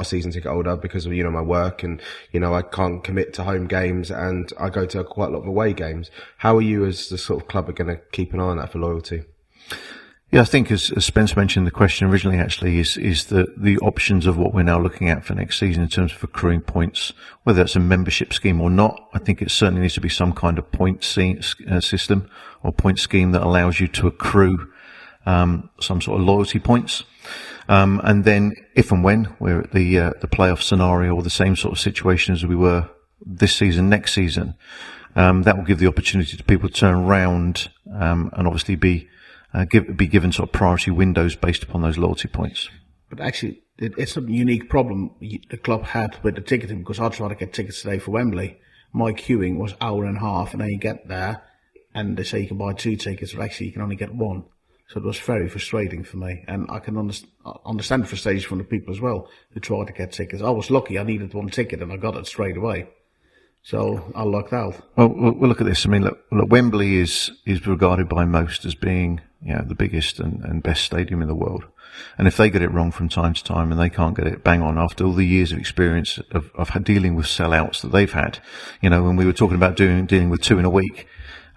a season ticket holder because of, my work, and, I can't commit to home games, and I go to quite a lot of away games. How are you as the sort of club are going to keep an eye on that for loyalty? Yeah, I think as Spence mentioned, the question originally actually is the options of what we're now looking at for next season in terms of accruing points, whether it's a membership scheme or not. I think it certainly needs to be some kind of point system or point scheme that allows you to accrue some sort of loyalty points. And then if and when we're at the playoff scenario or the same sort of situation as we were this season, next season, that will give the opportunity to people to turn around and obviously be given sort of priority windows based upon those loyalty points. But actually, it's a unique problem the club had with the ticketing, because I tried to get tickets today for Wembley. My queuing was hour and a half, and then you get there, and they say you can buy 2 tickets, but actually you can only get 1. So it was very frustrating for me, and I can understand the frustration from the people as well who tried to get tickets. I was lucky; I needed 1 ticket, and I got it straight away. So I lucked out. Well, we'll look at this. I mean, look, Wembley is regarded by most as being the biggest and best stadium in the world. And if they get it wrong from time to time and they can't get it bang on after all the years of experience of dealing with sellouts that they've had, when we were talking about dealing with 2 in a week,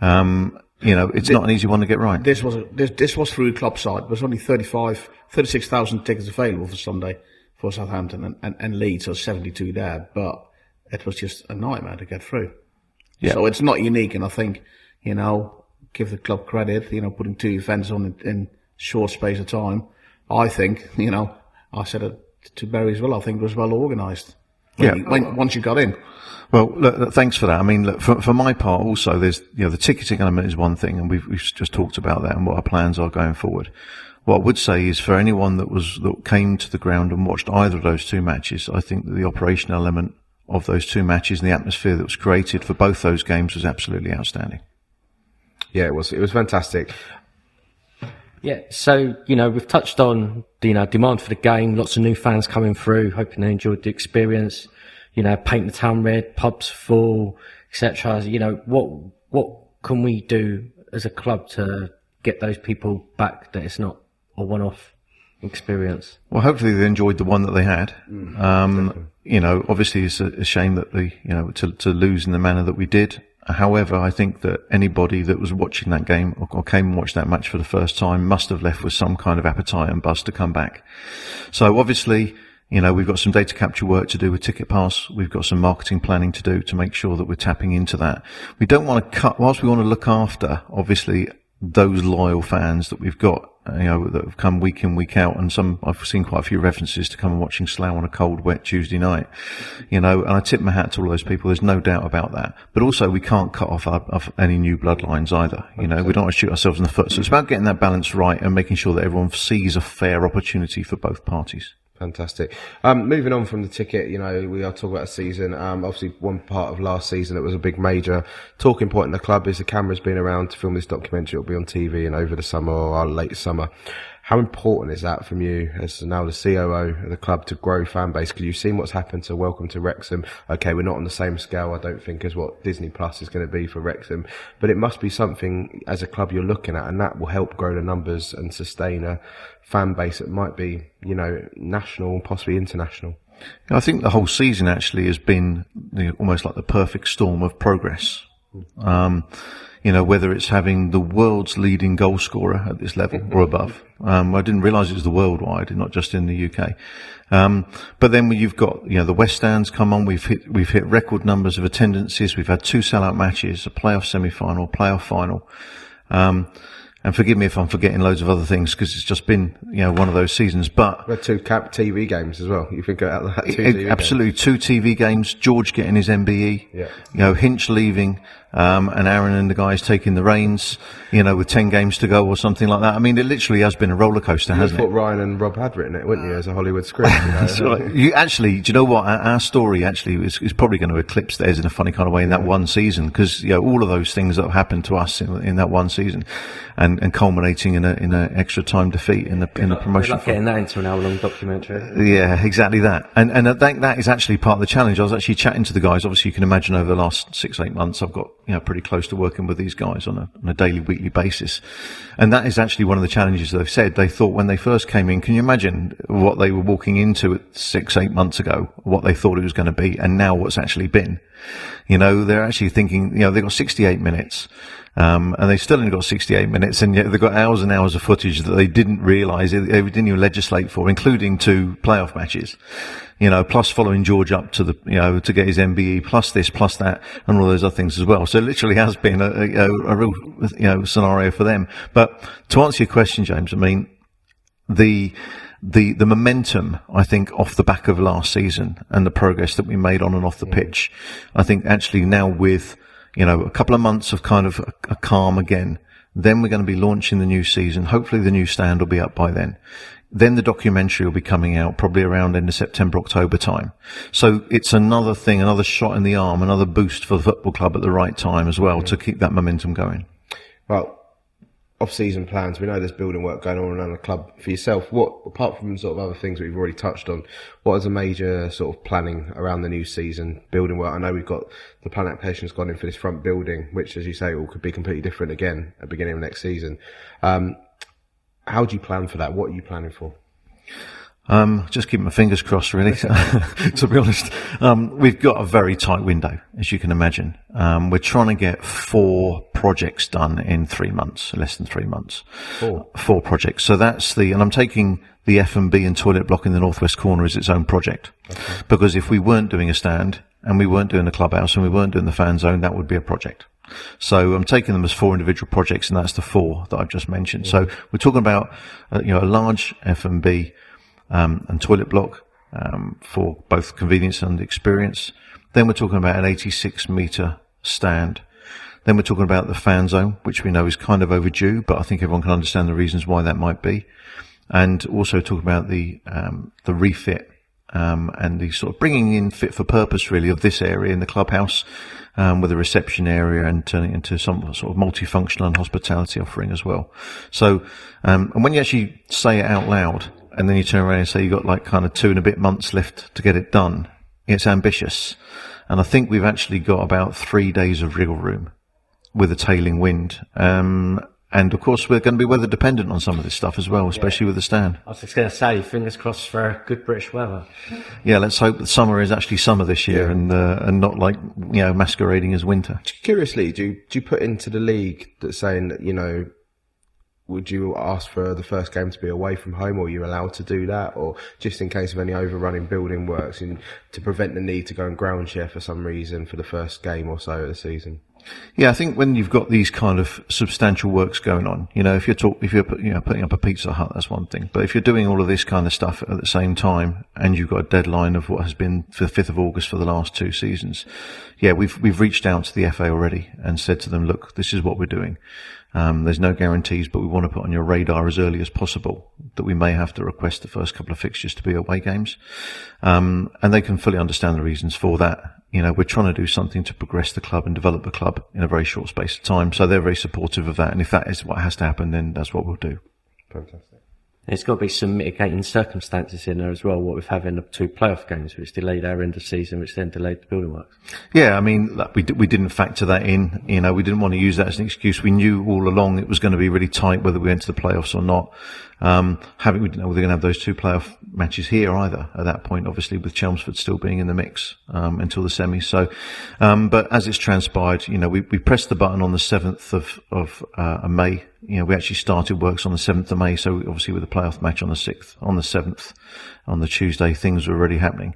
it's not an easy one to get right. This was through a club side. There was only 36,000 tickets available for Sunday for Southampton and Leeds, so 72 there. But it was just a nightmare to get through. Yeah. So it's not unique, and I think, give the club credit, putting 2 events on in short space of time. I think, I said it to Barry as well, I think it was well organised. Once you got in. Well, look, thanks for that. I mean, look, for my part also, there's, the ticketing element is one thing, and we've just talked about that and what our plans are going forward. What I would say is for anyone that came to the ground and watched either of those 2 matches, I think that the operational element of those 2 matches and the atmosphere that was created for both those games was absolutely outstanding. Yeah, it was fantastic. Yeah, so, we've touched on, demand for the game, lots of new fans coming through, hoping they enjoyed the experience, paint the town red, pubs full, etc. What can we do as a club to get those people back, that it's not a one-off experience? Well, hopefully they enjoyed the one that they had. Obviously it's a shame that to lose in the manner that we did. However, I think that anybody that was watching that game or came and watched that match for the first time must have left with some kind of appetite and buzz to come back. So obviously, we've got some data capture work to do with Ticket Pass. We've got some marketing planning to do to make sure that we're tapping into that. We don't want to whilst we want to look after, obviously, those loyal fans that we've got, that have come week in, week out, and I've seen quite a few references to come and watching Slough on a cold, wet Tuesday night, and I tip my hat to all those people. There's no doubt about that. But also, we can't cut off any new bloodlines either. We don't want to shoot ourselves in the foot. So it's about getting that balance right and making sure that everyone sees a fair opportunity for both parties. Fantastic. Moving on from the ticket, we are talking about a season. Obviously, one part of last season that was a big major talking point in the club is the cameras being around to film this documentary. It'll be on TV and over the summer or late summer. How important is that from you as now the COO of the club to grow fan base? Because you've seen what's happened to Welcome to Wrexham. Okay, we're not on the same scale, I don't think, as what Disney Plus is going to be for Wrexham. But it must be something as a club you're looking at, and that will help grow the numbers and sustain a fan base that might be, national and possibly international. I think the whole season actually has been almost like the perfect storm of progress. Whether it's having the world's leading goal scorer at this level or above. I didn't realise it was the worldwide, not just in the UK. But then you've got, the West Stands come on. We've hit record numbers of attendances. We've had 2 sellout matches, a playoff semi-final, playoff final. And forgive me if I'm forgetting loads of other things because it's just been, one of those seasons. But we had 2 TV games as well. You think about that? 2 TV absolutely, games. 2 TV games. George getting his MBE. Yeah. Hinch leaving, and Aaron and the guys taking the reins. With 10 games to go or something like that. I mean, it literally has been a roller coaster, hasn't it? You thought Ryan and Rob had written it, wouldn't you, as a Hollywood script? So, you actually, do you know what? Our story actually is probably going to eclipse theirs in a funny kind of way in that one season because all of those things that have happened to us in that one season, and culminating in an extra time defeat in the promotion. Like getting that into an hour-long documentary. Yeah, exactly that. And I think that is actually part of the challenge. I was actually chatting to the guys. Obviously, you can imagine over the last 6-8 months, I've got pretty close to working with these guys on a daily, weekly basis. And that is actually one of the challenges they've said. They thought when they first came in, can you imagine what they were walking into 6-8 months ago, what they thought it was going to be, and now what's actually been? They're actually thinking, they've got 68 minutes. And they still only got 68 minutes, and yet they've got hours and hours of footage that they didn't realise they didn't even legislate for, including 2 playoff matches. Plus following George up to to get his MBE, plus this, plus that, and all those other things as well. So it literally has been a real, scenario for them. But to answer your question, James, I mean, the momentum, I think, off the back of last season and the progress that we made on and off the pitch, I think actually now with, a couple of months of kind of a calm again, then we're going to be launching the new season. Hopefully the new stand will be up by then. Then the documentary will be coming out probably around end of September, October time. So it's another thing, another shot in the arm, another boost for the football club at the right time as well to keep that momentum going. Well, off-season plans, we know there's building work going on around the club. For yourself, what, apart from sort of other things that we've already touched on, what is a major sort of planning around the new season, building work? I know we've got the plan application's gone in for this front building, which, as you say, could be completely different again at the beginning of next season. How do you plan for that? What are you planning for? Just keeping my fingers crossed, really, to be honest. We've got a very tight window, as you can imagine. We're trying to get 4 projects done in 3 months, less than 3 months. 4 projects. So that's and I'm taking the F&B and toilet block in the northwest corner as its own project. Okay. Because if we weren't doing a stand, and we weren't doing the clubhouse, and we weren't doing the fan zone, that would be a project. So I'm taking them as 4 individual projects, and that's the 4 that I've just mentioned. Yeah. So we're talking about, a large F&B, and toilet block, for both convenience and experience. Then we're talking about an 86-metre stand. Then we're talking about the fan zone, which we know is kind of overdue, but I think everyone can understand the reasons why that might be. And also talking about the refit, and the sort of bringing in fit for purpose really of this area in the clubhouse, with a reception area and turning it into some sort of multifunctional and hospitality offering as well. So, and when you actually say it out loud, and then you turn around and say you've got like kind of 2 and a bit months left to get it done, it's ambitious. And I think we've actually got about 3 days of wriggle room with a tailing wind. And of course, we're going to be weather dependent on some of this stuff as well, especially with the stand. I was just going to say, fingers crossed for good British weather. Yeah, let's hope that summer is actually summer this year, and not like, masquerading as winter. Curiously, do you put into the league that saying that, would you ask for the first game to be away from home, or are you allowed to do that, or just in case of any overrunning building works, and to prevent the need to go and ground share for some reason for the first game or so of the season? Yeah, I think when you've got these kind of substantial works going on, if you're putting up a Pizza Hut, that's one thing. But if you're doing all of this kind of stuff at the same time, and you've got a deadline of what has been for the 5th of August for the last 2 seasons, yeah, we've reached out to the FA already and said to them, look, this is what we're doing. There's no guarantees, but we want to put on your radar as early as possible that we may have to request the first couple of fixtures to be away games. And they can fully understand the reasons for that. We're trying to do something to progress the club and develop the club in a very short space of time. So they're very supportive of that. And if that is what has to happen, then that's what we'll do. Fantastic. There's got to be some mitigating circumstances in there as well, what with having the 2 playoff games, which delayed our end of season, which then delayed the building works. Yeah, I mean, we didn't factor that in. We didn't want to use that as an excuse. We knew all along it was going to be really tight whether we went to the playoffs or not. We didn't know whether we were going to have those 2 playoff matches here either at that point, obviously with Chelmsford still being in the mix, until the semis. So, but as it's transpired, we pressed the button on the 7th of May. We actually started works on the 7th of May. So obviously with the playoff match on the 6th, on the 7th, on the Tuesday, things were already happening.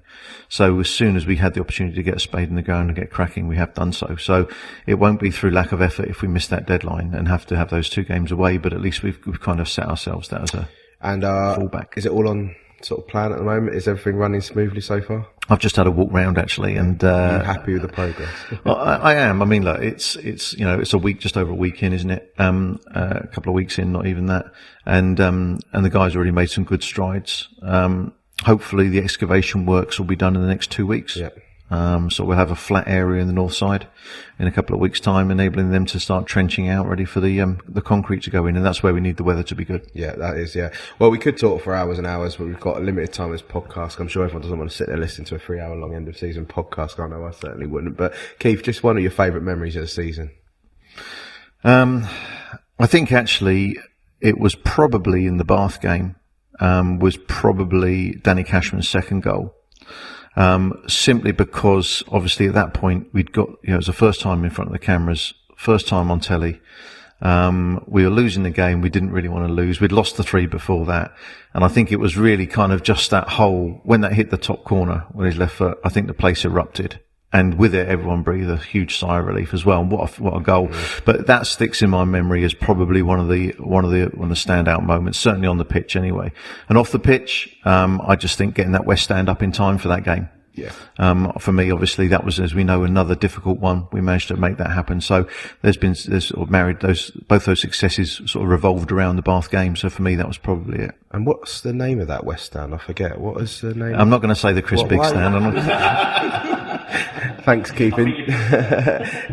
So as soon as we had the opportunity to get a spade in the ground and get cracking, we have done so. So it won't be through lack of effort if we miss that deadline and have to have those 2 games away, but at least we've kind of set ourselves that as a fallback. Is it all on sort of plan at the moment? Is everything running smoothly so far? I've just had a walk round actually, and are you happy with the progress? I am. I mean, look, it's a week, just over a week in, isn't it? A couple of weeks in, not even that, and the guys already made some good strides. Hopefully, the excavation works will be done in the next 2 weeks. Yeah. So we'll have a flat area in the north side in a couple of weeks' time, enabling them to start trenching out, ready for the concrete to go in, and that's where we need the weather to be good. Yeah, that is, yeah. Well, we could talk for hours and hours, but we've got a limited time as podcast. I'm sure everyone doesn't want to sit there listening to a 3-hour long end of season podcast. I know I certainly wouldn't. But Keith, just one of your favourite memories of the season? I think actually it was probably in the Bath game, was probably Danny Cashman's second goal. Simply because obviously at that point we'd got, it was the first time in front of the cameras, first time on telly. We were losing the game. We didn't really want to lose. We'd lost the 3 before that. And I think it was really kind of just that whole, when that hit the top corner with his left foot, I think the place erupted. And with it, everyone breathed a huge sigh of relief as well. And what a goal! But that sticks in my memory as probably one of the standout moments, certainly on the pitch anyway. And off the pitch, I just think getting that West Stand up in time for that game. Yeah. For me, obviously, that was, as we know, another difficult one. We managed to make that happen. So there's sort of both those successes sort of revolved around the Bath game. So for me, that was probably it. And what's the name of that West Stand? I forget. What is the name? I'm not going to say the Chris Big Stand. I'm not. Thanks, Keith.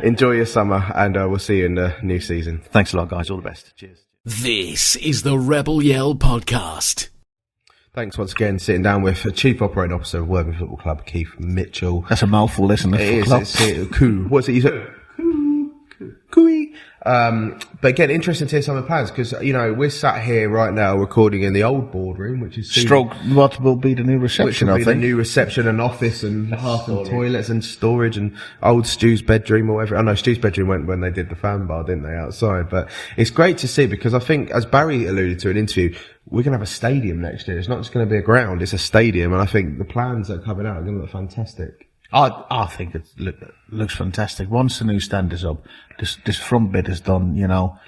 Enjoy your summer, and we'll see you in the new season. Thanks a lot, guys. All the best. Cheers. This is the Rebel Yell Podcast. Thanks once again, sitting down with Chief Operating Officer of Worthing Football Club, Keith Mitchell. That's a mouthful, isn't it? It is. It's cool. What's it you said? Cooey. But again, interesting to hear some of the plans, because, you know, we're sat here right now recording in the old boardroom, which is stroke what will be the new reception, which will I be think. the new reception and office and half and toilets and storage and old Stu's bedroom or whatever. I know Stu's bedroom went when they did the fan bar, didn't they, outside? But it's great to see, because I think, as Barry alluded to in an interview, we're going to have a stadium next year. It's not just going to be a ground, it's a stadium. And I think the plans that are coming out are going to look fantastic. I think it looks fantastic. Once the new stand is up, this front bit is done, you know,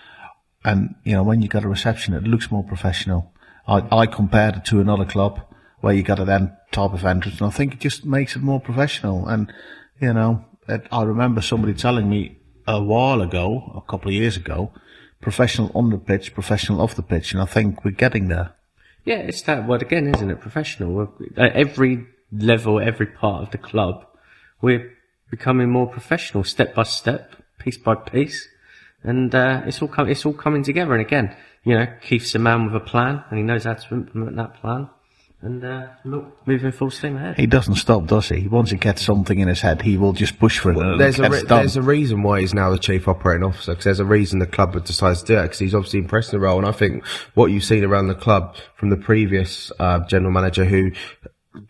and, you know, when you got a reception, it looks more professional. I compared it to another club where you got a then type of entrance, and I think it just makes it more professional. And, you know, I remember somebody telling me a while ago, a couple of years ago, professional on the pitch, professional off the pitch, and I think we're getting there. Yeah, it's that word again, isn't it? Professional. At every level, every part of the club, we're becoming more professional, step by step, piece by piece, and it's all coming together. And again, you know, Keith's a man with a plan, and he knows how to implement that plan. And look, moving full steam ahead. He doesn't stop, does he? Once he gets something in his head, he will just push for it. Well, there's a reason why he's now the Chief Operating Officer, because there's a reason the club have decided to do it, because he's obviously impressed in the role. And I think what you've seen around the club from the previous general manager, who,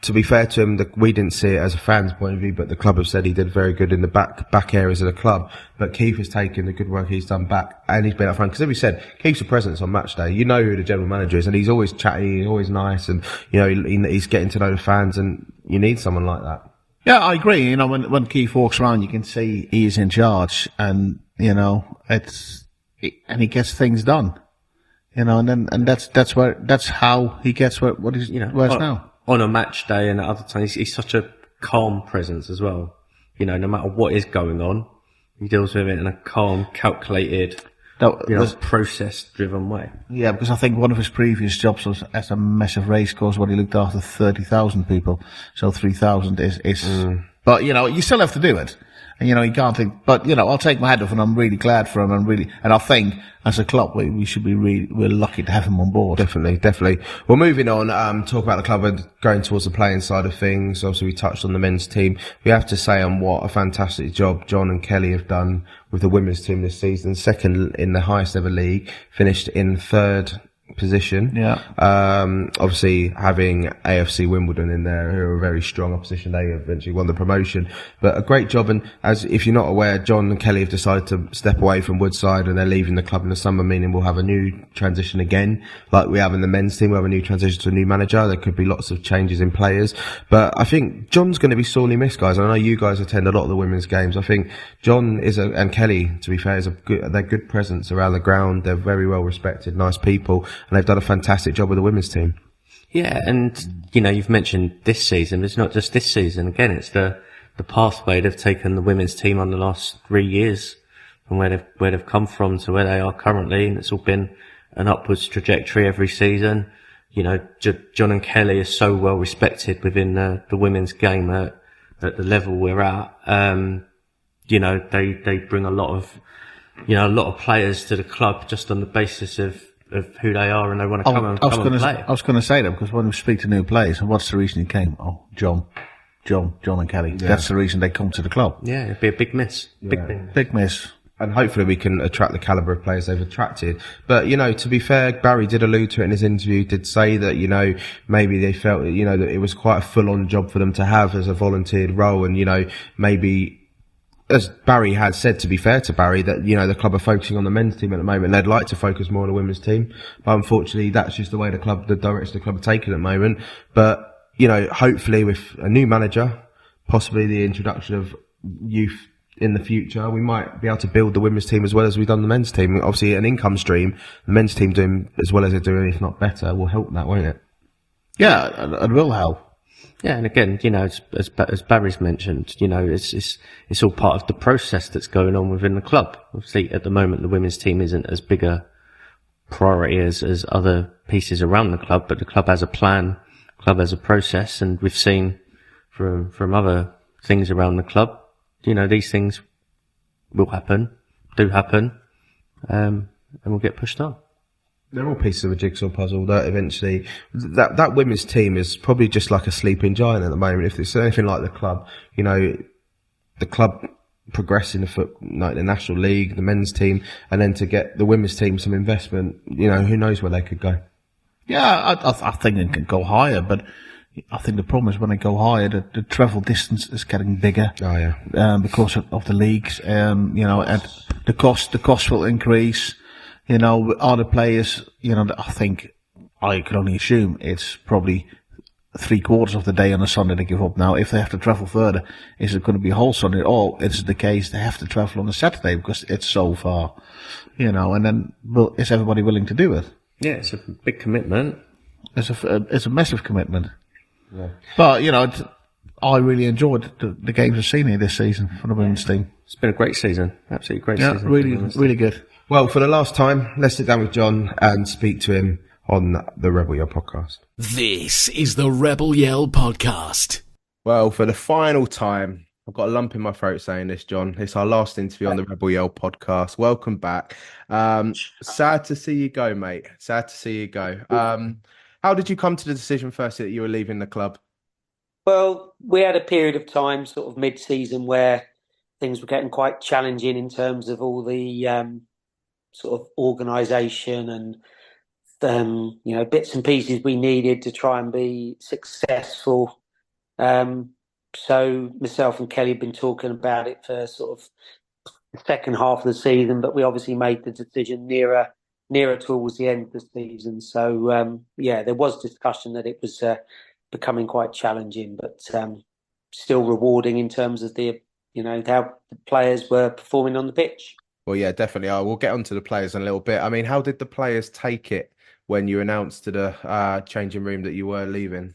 to be fair to him, we didn't see it as a fan's point of view, but the club have said he did very good in the back areas of the club. But Keith has taken the good work he's done back, and he's been up front. Because as we said, Keith's a presence on match day. You know who the general manager is, and he's always chatty, he's always nice, and, you know, he's getting to know the fans, and you need someone like that. Yeah, I agree. You know, when Keith walks around, you can see he's in charge, and, you know, and he gets things done. You know, and that's how he gets what he's, You know, where it's now. On a match day and at other times, he's such a calm presence as well. You know, no matter what is going on, he deals with it in a calm, calculated, process-driven way. Yeah, because I think one of his previous jobs was at a massive race course when he looked after 30,000 people. So 3,000 is. But, you know, you still have to do it. And, you know, you can't think, but, you know, I'll take my hat off, and I'm really glad for him, and I think as a club, we should be we're lucky to have him on board. Definitely. Well, moving on, talk about the club and going towards the playing side of things. Obviously, we touched on the men's team. We have to say on what a fantastic job John and Kelly have done with the women's team this season. Second in the highest ever league, finished in third position. Yeah. Obviously having AFC Wimbledon in there, who are a very strong opposition. They eventually won the promotion, but a great job. And as if you're not aware, John and Kelly have decided to step away from Woodside, and they're leaving the club in the summer, meaning we'll have a new transition again, like we have in the men's team. We'll have a new transition to a new manager. There could be lots of changes in players, but I think John's going to be sorely missed, guys. I know you guys attend a lot of the women's games. I think John and Kelly, to be fair, they're good presence around the ground. They're very well respected, nice people, and they've done a fantastic job with the women's team. Yeah, and, you know, you've mentioned this season. It's not just this season. Again, it's the pathway they've taken the women's team on the last 3 years, from where they've come from to where they are currently, and it's all been an upwards trajectory every season. You know, John and Kelly are so well respected within the women's game at at the level we're at, they bring a lot of players to the club just on the basis of who they are, and they want to come and play. I was going to say that, because when we speak to new players, and what's the reason he came? Oh, John and Kelly. Yeah. That's the reason they come to the club. Yeah, it'd be a big miss. Big miss. And hopefully we can attract the calibre of players they've attracted. But, to be fair, Barry did allude to it in his interview, did say that, maybe they felt, that it was quite a full-on job for them to have as a volunteered role. And, maybe, as Barry had said, to be fair to Barry, that, the club are focusing on the men's team at the moment. They'd like to focus more on the women's team. But unfortunately, that's just the way the direction of the club are taking at the moment. But, hopefully with a new manager, possibly the introduction of youth in the future, we might be able to build the women's team as well as we've done the men's team. Obviously, an income stream, the men's team doing as well as they're doing, if not better, will help that, won't it? Yeah, it will help. Yeah, and again, as Barry's mentioned, it's all part of the process that's going on within the club. Obviously, at the moment, the women's team isn't as big a priority as other pieces around the club, but the club has a plan, club has a process, and we've seen from other things around the club, these things will happen, and will get pushed on. They're all pieces of a jigsaw puzzle that eventually, that women's team is probably just like a sleeping giant at the moment. If it's anything like the club, the club progressing the National League, the men's team, and then to get the women's team some investment, who knows where they could go. Yeah, I think they can go higher, but I think the problem is when they go higher, the travel distance is getting bigger. Oh yeah. Because of the leagues, and the cost will increase. Other players, I think I can only assume it's probably 3/4 of the day on a Sunday they give up. Now, if they have to travel further, is it going to be a whole Sunday? Or is it the case they have to travel on a Saturday because it's so far, and then is everybody willing to do it? Yeah, it's a big commitment. It's a massive commitment. Yeah. But, I really enjoyed the games I've seen here this season for the women's team. It's been a great season. Absolutely great season. Yeah, really good. Well, for the last time, let's sit down with John and speak to him on the Rebel Yell podcast. This is the Rebel Yell podcast. Well, for the final time, I've got a lump in my throat saying this, John. It's our last interview on the Rebel Yell podcast. Welcome back. Sad to see you go, mate. Sad to see you go. How did you come to the decision firstly that you were leaving the club? Well, we had a period of time, sort of mid-season, where things were getting quite challenging in terms of all the sort of organisation and bits and pieces we needed to try and be successful. So myself and Kelly have been talking about it for sort of the second half of the season, but we obviously made the decision nearer towards the end of the season. So there was discussion that it was becoming quite challenging, but still rewarding in terms of the how the players were performing on the pitch. Well, yeah, definitely. We'll get onto the players in a little bit. I mean, how did the players take it when you announced to the changing room that you were leaving?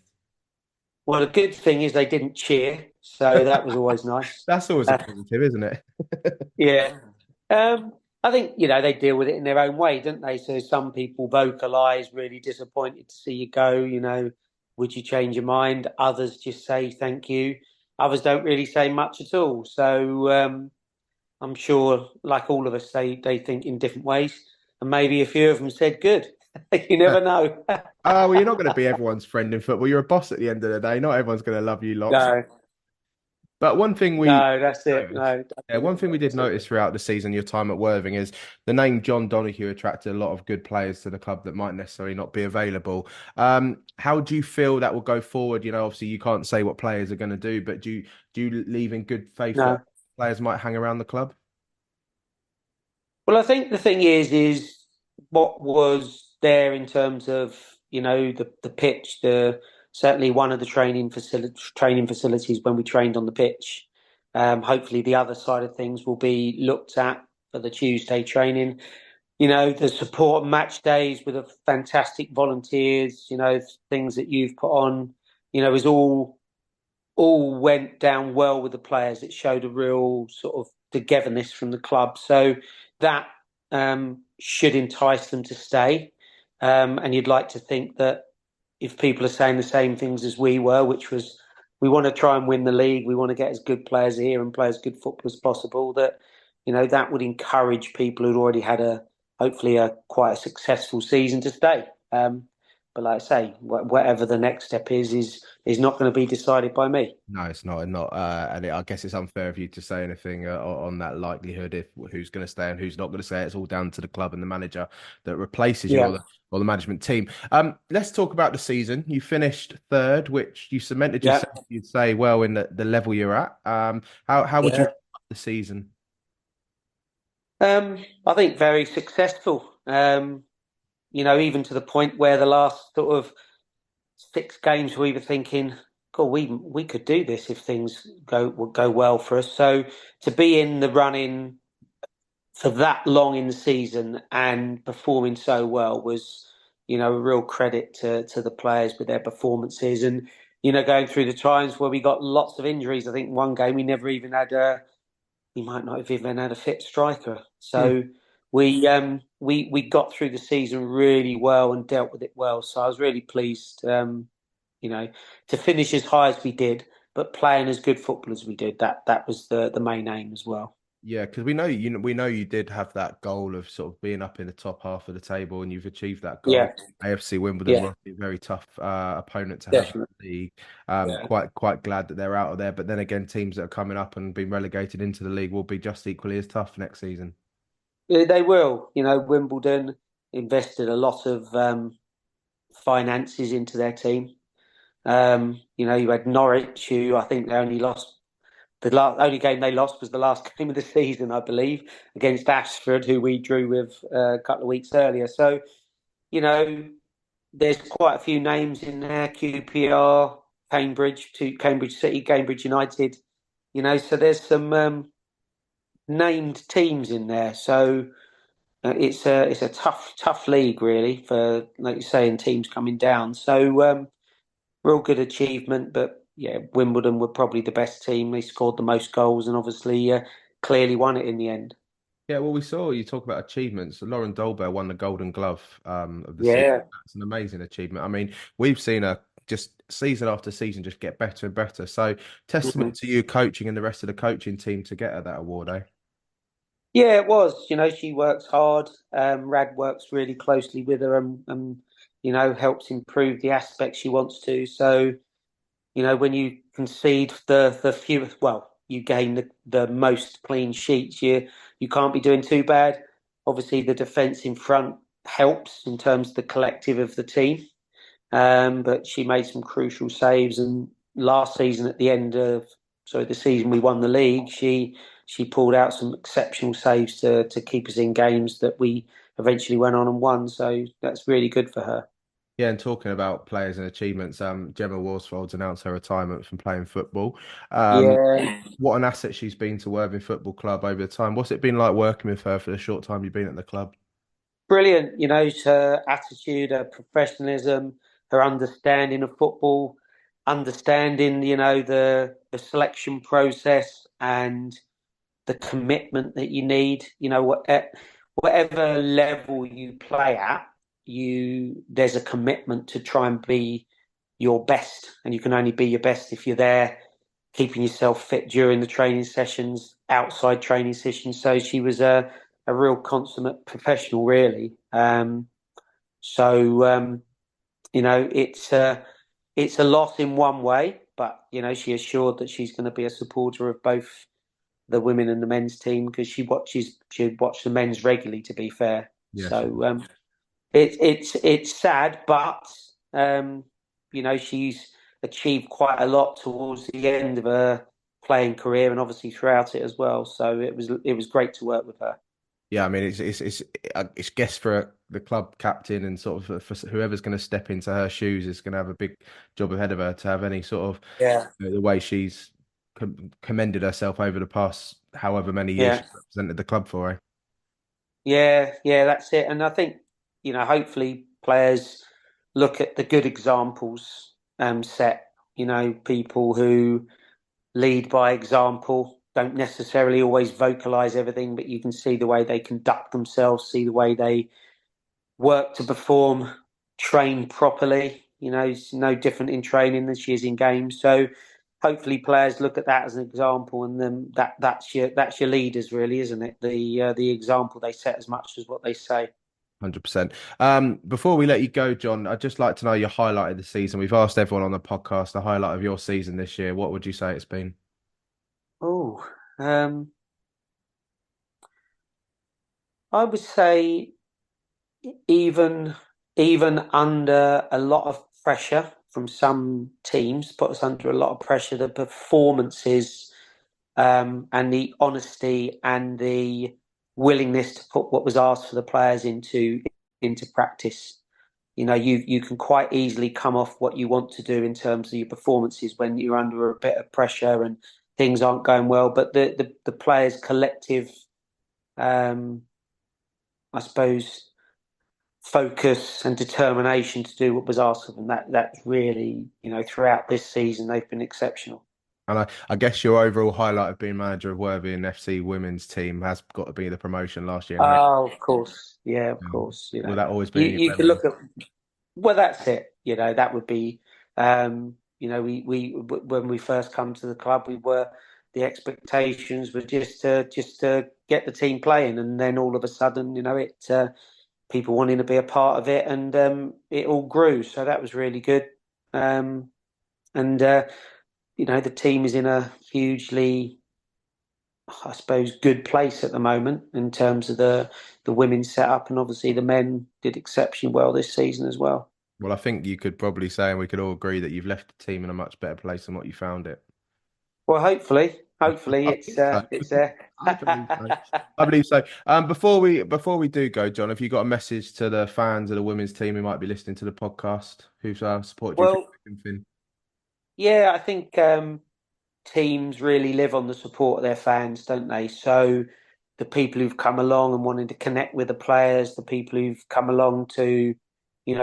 Well, the good thing is they didn't cheer, so that was always nice. That's always a positive, isn't it? Yeah. I think, they deal with it in their own way, don't they? So some people vocalise, really disappointed to see you go, would you change your mind? Others just say thank you. Others don't really say much at all. So I'm sure, like all of us, they think in different ways. And maybe a few of them said good. You never know. Well, you're not going to be everyone's friend in football. You're a boss at the end of the day. Not everyone's going to love you lots. No. But one thing that's it. No. One thing we did notice throughout the season, your time at Worthing, is the name John Donoghue attracted a lot of good players to the club that might necessarily not be available. How do you feel that will go forward? Obviously you can't say what players are going to do, but do you leave in good faith that players might hang around the club? Well, I think the thing is what was there in terms of the pitch, certainly one of the training facilities when we trained on the pitch. Hopefully the other side of things will be looked at for the Tuesday training. The support match days with the fantastic volunteers, things that you've put on, is all went down well with the players. It showed a real sort of togetherness from the club. So that should entice them to stay. And you'd like to think that if people are saying the same things as we were, which was we want to try and win the league. We want to get as good players here and play as good football as possible. That that would encourage people who'd already had hopefully a quite a successful season to stay. But like I say, whatever the next step is not going to be decided by me. No, it's not, and I guess it's unfair of you to say anything on that likelihood if who's going to stay and who's not going to stay. It's all down to the club and the manager that replaces you, Yeah. or the management team. Let's talk about the season. You finished third, which you cemented Yeah. yourself, you'd say, well in the level you're at. How would you sum up the season? I think very successful. Even to the point where the last sort of 6 games we were thinking, God, we could do this if things would go well for us. So to be in the running for that long in the season and performing so well was, a real credit to the players with their performances and, going through the times where we got lots of injuries. I think one game we never even had we might not have even had a fit striker. So we got through the season really well and dealt with it well. So I was really pleased, to finish as high as we did, but playing as good football as we did. That was the main aim as well. Yeah, because we know you did have that goal of sort of being up in the top half of the table, and you've achieved that goal. Yeah. AFC Wimbledon Yeah. were a very tough opponent to have in Definitely. the league. Yeah. Quite glad that they're out of there. But then again, teams that are coming up and being relegated into the league will be just equally as tough next season. Yeah, they will. Wimbledon invested a lot of finances into their team. You had Norwich, who I think they only lost. Only game they lost was the last game of the season, I believe, against Ashford, who we drew with a couple of weeks earlier. So, there's quite a few names in there: QPR, Cambridge City, Cambridge United. So there's some named teams in there. So it's a tough league, really, for, like you say, and teams coming down. So real good achievement, but yeah, Wimbledon were probably the best team. They scored the most goals and obviously clearly won it in the end. Yeah, well, we saw you talk about achievements. Lauren Dolbear won the Golden Glove of the season. Yeah. That's an amazing achievement. I mean, we've seen her just season after season just get better and better. So, testament to you coaching and the rest of the coaching team to get her that award, eh? Yeah, it was. She works hard. Rad works really closely with her and helps improve the aspects she wants to. So, when you concede the fewest, well, you gain the most clean sheets, you can't be doing too bad. Obviously, the defence in front helps in terms of the collective of the team. But she made some crucial saves, and last season at the end of the season we won the league, she pulled out some exceptional saves to keep us in games that we eventually went on and won. So that's really good for her. Yeah, and talking about players and achievements, Gemma Worsfold's announced her retirement from playing football. Yeah. What an asset she's been to Worthing Football Club over the time. What's it been like working with her for the short time you've been at the club? Brilliant. Her attitude, her professionalism, her understanding of football, understanding, the selection process and the commitment that you need. Whatever level you play at, there's a commitment to try and be your best, and you can only be your best if you're there, keeping yourself fit during the training sessions, outside training sessions. So she was a real consummate professional, really. It's a loss in one way, but she assured that she's going to be a supporter of both the women and the men's team because she watched the men's regularly. To be fair, Yes. So it's sad, but she's achieved quite a lot towards the end of her playing career and obviously throughout it as well. So it was great to work with her. Yeah, I mean it's guess for the club captain and sort of for whoever's going to step into her shoes is going to have a big job ahead of her to have any sort of the way she's commended herself over the past however many years she's represented the club for her. Yeah, that's it. And I think hopefully players look at the good examples set. People who lead by example. Don't necessarily always vocalize everything, but you can see the way they conduct themselves, see the way they work to perform, train properly. It's no different in training than she is in games. So, hopefully players look at that as an example, and then that's your leaders, really, isn't it? The example they set as much as what they say. 100%. Before we let you go, John, I'd just like to know your highlight of the season. We've asked everyone on the podcast the highlight of your season this year. What would you say it's been? Oh, I would say even under a lot of pressure from some teams, put us under a lot of pressure, the performances and the honesty and the willingness to put what was asked for the players into practice. You know, you can quite easily come off what you want to do in terms of your performances when you're under a bit of pressure and things aren't going well. But the players' collective, I suppose, focus and determination to do what was asked of them, that's really, throughout this season, they've been exceptional. And I guess your overall highlight of being manager of Worthing FC women's team has got to be the promotion last year. Oh, of course. Yeah, of course. Will that always be? You can look at, well, that's it. That would be, we when we first come to the club, the expectations were just to get the team playing, and then all of a sudden, people wanting to be a part of it, and it all grew. So that was really good. The team is in a hugely, I suppose, good place at the moment in terms of the women's setup, and obviously the men did exceptionally well this season as well. Well, I think you could probably say, and we could all agree, that you've left the team in a much better place than what you found it. Well, hopefully it's there. I believe so. Before we do go, John, have you got a message to the fans of the women's team who might be listening to the podcast, who've supported you? Well, yeah, I think teams really live on the support of their fans, don't they? So the people who've come along and wanting to connect with the players, the people who've come along to,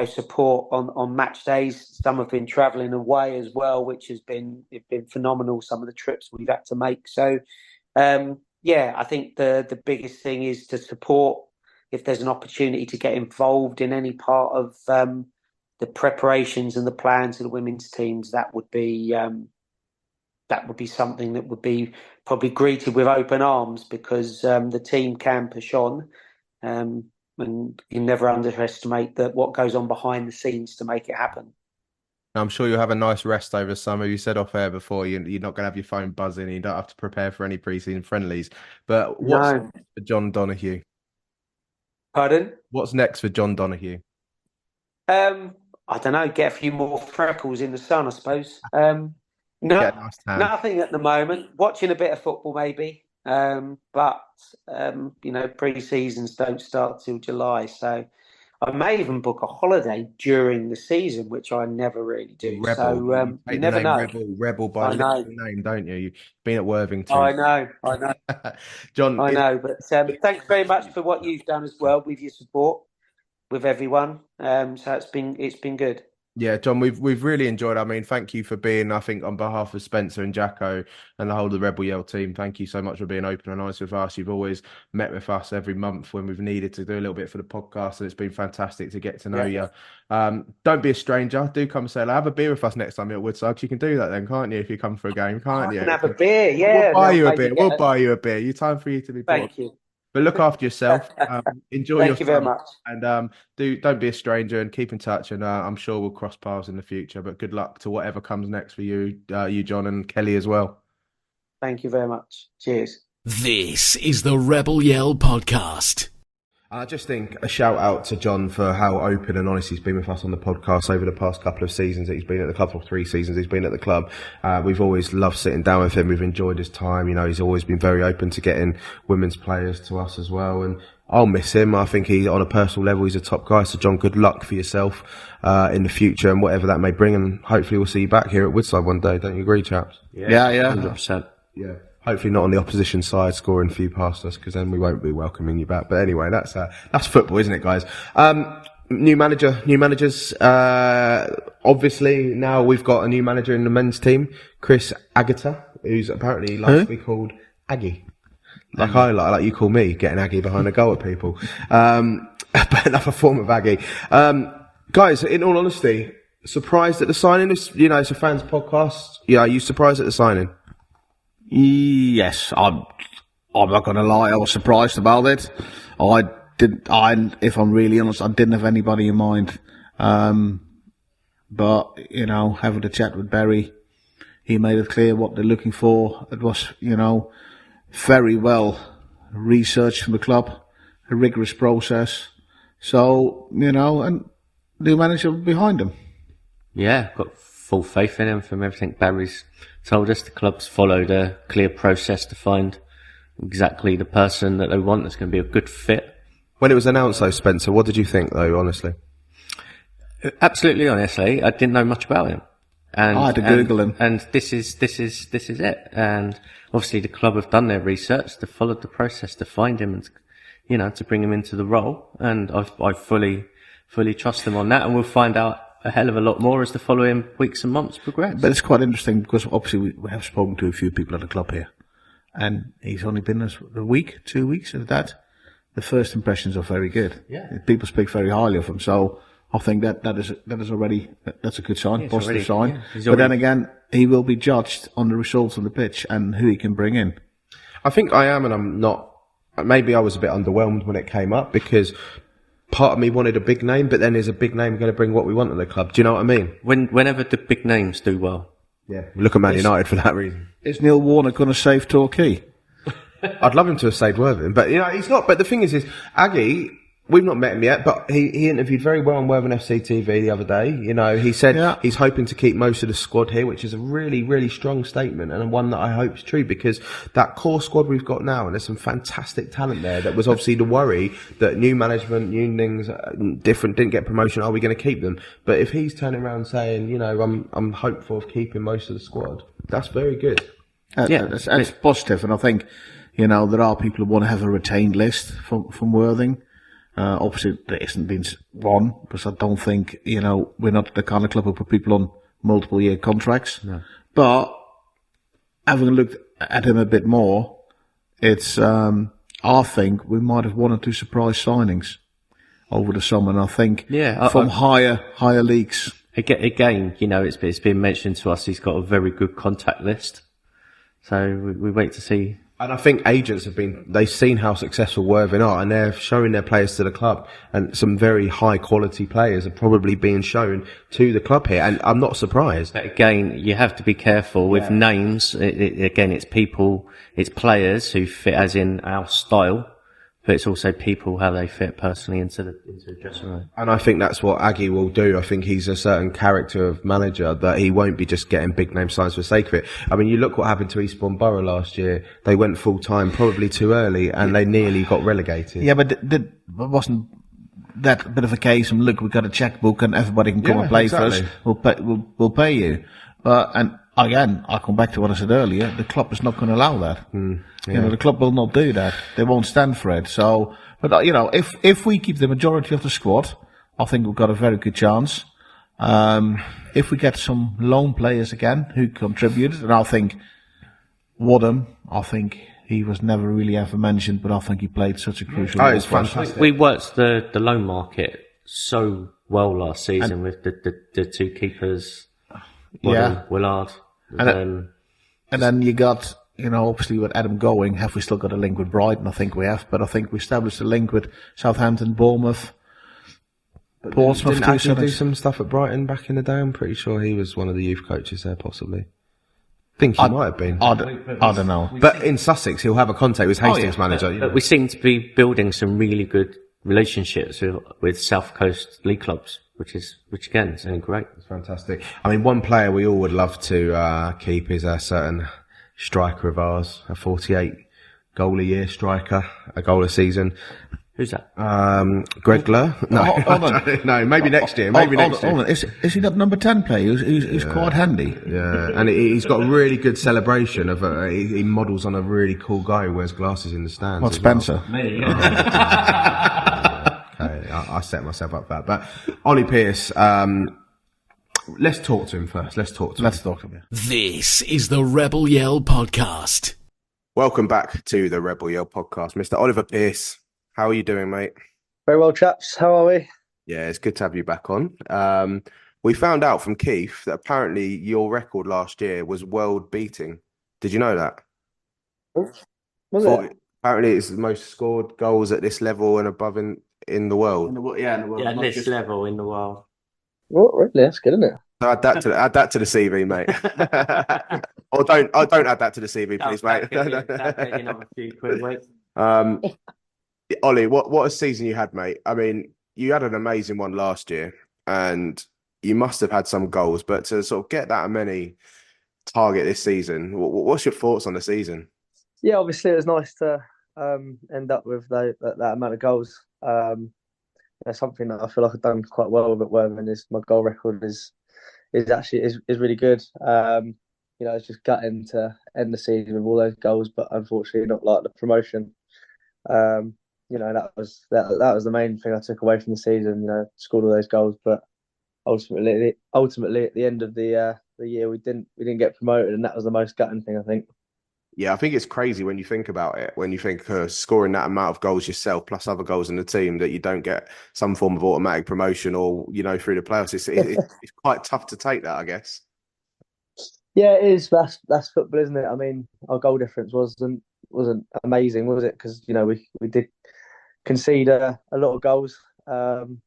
support on match days. Some have been travelling away as well, which has been phenomenal. Some of the trips we've had to make. So, I think the biggest thing is to support. If there's an opportunity to get involved in any part of the preparations and the plans of the women's teams, that would be something that would be probably greeted with open arms, because the team can push on. And you never underestimate what goes on behind the scenes to make it happen. I'm sure you'll have a nice rest over summer. You said off air before you're not going to have your phone buzzing. You don't have to prepare for any pre-season friendlies. But what's next for John Donoghue? Pardon? What's next for John Donoghue? I don't know. Get a few more freckles in the sun, I suppose. Nothing at the moment. Watching a bit of football, maybe. But pre-seasons don't start till July, so I may even book a holiday during the season, which I never really do. Rebel. So you never know. Rebel by the name, don't you? You've been at Worthington. I know. John, I know. But thanks very much for what you've done as well with your support with everyone. So it's been good. Yeah, John, we've really enjoyed it. I mean, thank you for being, I think, on behalf of Spencer and Jacco and the whole of the Rebel Yell team, thank you so much for being open and honest with us. You've always met with us every month when we've needed to do a little bit for the podcast, and it's been fantastic to get to know you. Don't be a stranger. Do come say, have a beer with us next time you're at Woodside. You can do that then, can't you, if you come for a game, can't you? I can have a beer, yeah. We'll buy you a beer. We'll buy you a beer. It's time for you to be bought. Thank you. But look after yourself. Enjoy Thank you very much. And don't be a stranger, and keep in touch. And I'm sure we'll cross paths in the future. But good luck to whatever comes next for you, John, and Kelly as well. Thank you very much. Cheers. This is the Rebel Yell podcast. I just think a shout out to John for how open and honest he's been with us on the podcast over the past couple of seasons that he's been at the club, or 3 seasons he's been at the club. We've always loved sitting down with him. We've enjoyed his time. He's always been very open to getting women's players to us as well. And I'll miss him. I think on a personal level, he's a top guy. So John, good luck for yourself in the future and whatever that may bring. And hopefully we'll see you back here at Woodside one day. Don't you agree, chaps? Yeah, 100%. Yeah. Hopefully not on the opposition side scoring a few past us, because then we won't be welcoming you back. But anyway, that's football, isn't it, guys? New managers. Obviously now we've got a new manager in the men's team, Chris Agata, who's apparently likes to be called Aggie. Like you call me, getting Aggie behind a goal at people. But another form of Aggie. Guys, in all honesty, Surprised at the signing? It's a fans podcast. Yeah, are you surprised at the signing? Yes, I'm not going to lie. I was surprised about it. If I'm really honest, I didn't have anybody in mind. But having a chat with Barry, he made it clear what they're looking for. It was, very well researched from the club, a rigorous process. So, and the manager behind him. Yeah, got full faith in him from everything Barry's told us. The club's followed a clear process to find exactly the person that they want that's going to be a good fit. When it was announced, though, Spencer, what did you think, though, honestly? Absolutely honestly, I didn't know much about him. And I had to Google him. And this is it. And obviously the club have done their research, they followed the process to find him and, to bring him into the role. And I fully trust them on that, and we'll find out a hell of a lot more as the following weeks and months progress. But it's quite interesting because obviously we have spoken to a few people at the club here, and he's only been a week, 2 weeks of that. The first impressions are very good. Yeah. People speak very highly of him, so I think that is already, that's a good sign, Yeah, positive sign. Yeah, but then again, he will be judged on the results on the pitch and who he can bring in. I think I am, and I'm not. Maybe I was a bit underwhelmed when it came up because part of me wanted a big name, but then is a big name going to bring what we want to the club? Do you know what I mean? Whenever the big names do well. Yeah. Look at Man United for that reason. Is Neil Warnock going to save Torquay? I'd love him to have stayed Worthing, but he's not. But the thing is Aggie, we've not met him yet, but he interviewed very well on Worthing FC TV the other day. He said he's hoping to keep most of the squad here, which is a really, really strong statement, and one that I hope is true, because that core squad we've got now, and there's some fantastic talent there. That was obviously the worry that new management, new things, different, didn't get promotion. Are we going to keep them? But if he's turning around saying, I'm hopeful of keeping most of the squad, that's very good. That's positive, and I think, there are people who want to have a retained list from Worthing. Obviously, there hasn't been one, because I don't think, we're not the kind of club who put people on multiple year contracts. No. But having looked at him a bit more, it's, I think we might have one or two surprise signings over the summer, and I think from higher leagues. Again, it's been mentioned to us, he's got a very good contact list. So we wait to see. And I think agents they've seen how successful Worthing are, and they're showing their players to the club, and some very high quality players are probably being shown to the club here, and I'm not surprised. But again, you have to be careful with names. Again, it's people, it's players who fit as in our style, but it's also people, how they fit personally into the dressing room. And I think that's what Aggie will do. I think he's a certain character of manager that he won't be just getting big name signs for the sake of it. I mean, you look what happened to Eastbourne Borough last year. They went full time, probably too early, and they nearly got relegated. Yeah, but wasn't that a bit of a case of, look, we've got a checkbook and everybody can come and play for us. We'll pay you. And again, I'll come back to what I said earlier. The club is not going to allow that. The club will not do that. They won't stand for it. So, but if we keep the majority of the squad, I think we've got a very good chance. If we get some loan players again who contributed, and I think Wadham, he was never really ever mentioned, but I think he played such a crucial role. It's fantastic. We worked the loan market so well last season with the two keepers, Willard. And then you got, obviously with Adam going, have we still got a link with Brighton? I think we have, but I think we established a link with Southampton, Bournemouth, Portsmouth. Didn't actually do some stuff at Brighton back in the day? I'm pretty sure he was one of the youth coaches there, possibly. I think he might have been. I don't know. But in Sussex, he'll have a contact with Hastings manager. But we seem to be building some really good relationships with South Coast league clubs, which again is great. It's fantastic. I mean, one player we all would love to keep is a certain striker of ours, a 48 goal a year striker, a goal a season. Who's that? Greg Glur? No, no, maybe next year. Maybe next year. Is he that number 10 player who's quite handy? Yeah, and he's got a really good celebration of he models on a really cool guy who wears glasses in the stands. What, Spencer? Well. Me, yeah. Okay, I set myself up for that. But Ollie Pearce, let's talk to him first. Let's talk to him. This is the Rebel Yell Podcast. Welcome back to the Rebel Yell Podcast, Mr. Oliver Pearce. How are you doing, mate? Very well, chaps. How are we? Yeah, it's good to have you back on. We found out from Keith that apparently your record last year was world beating. Did you know that? Was For, it? apparently, it's the most scored goals at this level and above in the world. In the world, Yeah, at not this just level in the world. Well, really? That's good, isn't it? So add that to the CV, mate. Or don't add that to the CV, please, mate. That'll get you another few quid, mate. Um, Ollie, what a season you had, mate. I mean, you had an amazing one last year, and you must have had some goals. But to sort of get that many target this season, what's your thoughts on the season? Yeah, obviously it was nice to end up with that amount of goals. Something that I feel like I've done quite well with at Worthing is my goal record is actually is really good. It's just gutting to end the season with all those goals, but unfortunately not like the promotion. That was the main thing I took away from the season. Scored all those goals, but ultimately at the end of the year we didn't get promoted, and that was the most gutting thing, I think. Yeah, I think it's crazy when you think about it. When you think scoring that amount of goals yourself, plus other goals in the team, that you don't get some form of automatic promotion or through the playoffs. It's quite tough to take that, I guess. Yeah, it is. That's football, isn't it? I mean, our goal difference wasn't amazing, was it? Because we did concede a lot of goals, and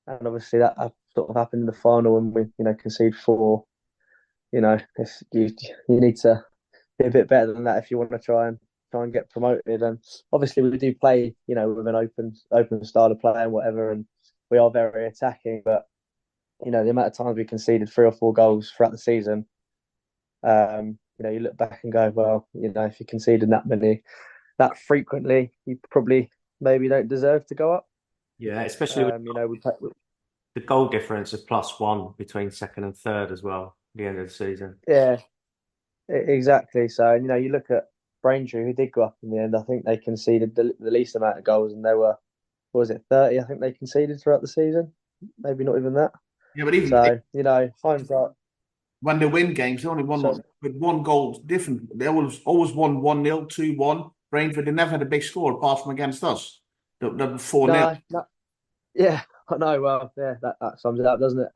obviously that sort of happened in the final when we concede four. If you need to be a bit better than that if you want to try and get promoted. And obviously we do play with an open style of play and whatever, and we are very attacking. But the amount of times we conceded 3 or 4 goals throughout the season. You look back and go, well, if you conceded that many, that frequently, you probably maybe don't deserve to go up. Yeah, especially with the goal difference of +1 between second and third as well at the end of the season. Yeah, exactly. So you look at Braintree, who did go up in the end. I think they conceded the least amount of goals, and they were, what was it, 30? I think they conceded throughout the season. Maybe not even that. yeah, but even So hindsight. when they win games, they only won with 1 goal different. They always won 1-0, 2-1. Brentford, they never had a big score apart from against us. The 4-0. No, yeah, I know. Well, yeah, that sums it up, doesn't it?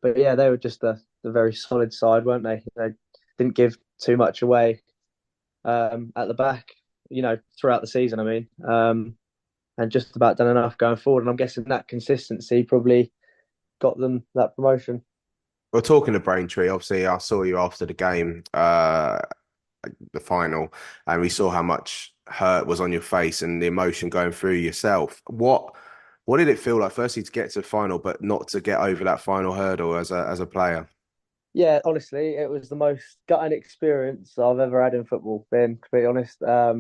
But yeah, they were just a very solid side, weren't they? They didn't give too much away at the back, throughout the season. I mean, and just about done enough going forward. And I'm guessing that consistency probably got them that promotion. Well, talking of Braintree, obviously, I saw you after the game, the final, and we saw how much hurt was on your face and the emotion going through yourself. What did it feel like, firstly, to get to the final, but not to get over that final hurdle as a player? Yeah, honestly, it was the most gutting experience I've ever had in football. Being completely honest, I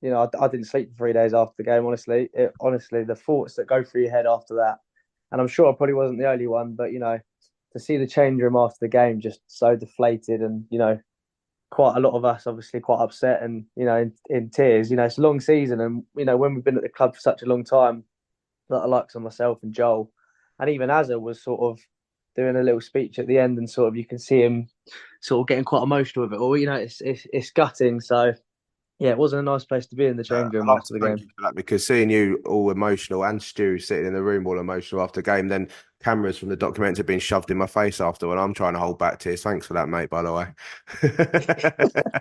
didn't sleep for 3 days after the game. Honestly, the thoughts that go through your head after that, and I'm sure I probably wasn't the only one, but to see the change room after the game just so deflated, and quite a lot of us obviously quite upset and in tears. It's a long season, and when we've been at the club for such a long time, that I likes on myself and Joel, and even Azza was sort of doing a little speech at the end, and sort of you can see him sort of getting quite emotional with it all. It's gutting. So yeah, it wasn't a nice place to be in the change room after the game. Thank you for that, because seeing you all emotional and Stu sitting in the room all emotional after the game, then cameras from the documentary have been shoved in my face after when I'm trying to hold back tears. Thanks for that, mate, by the way.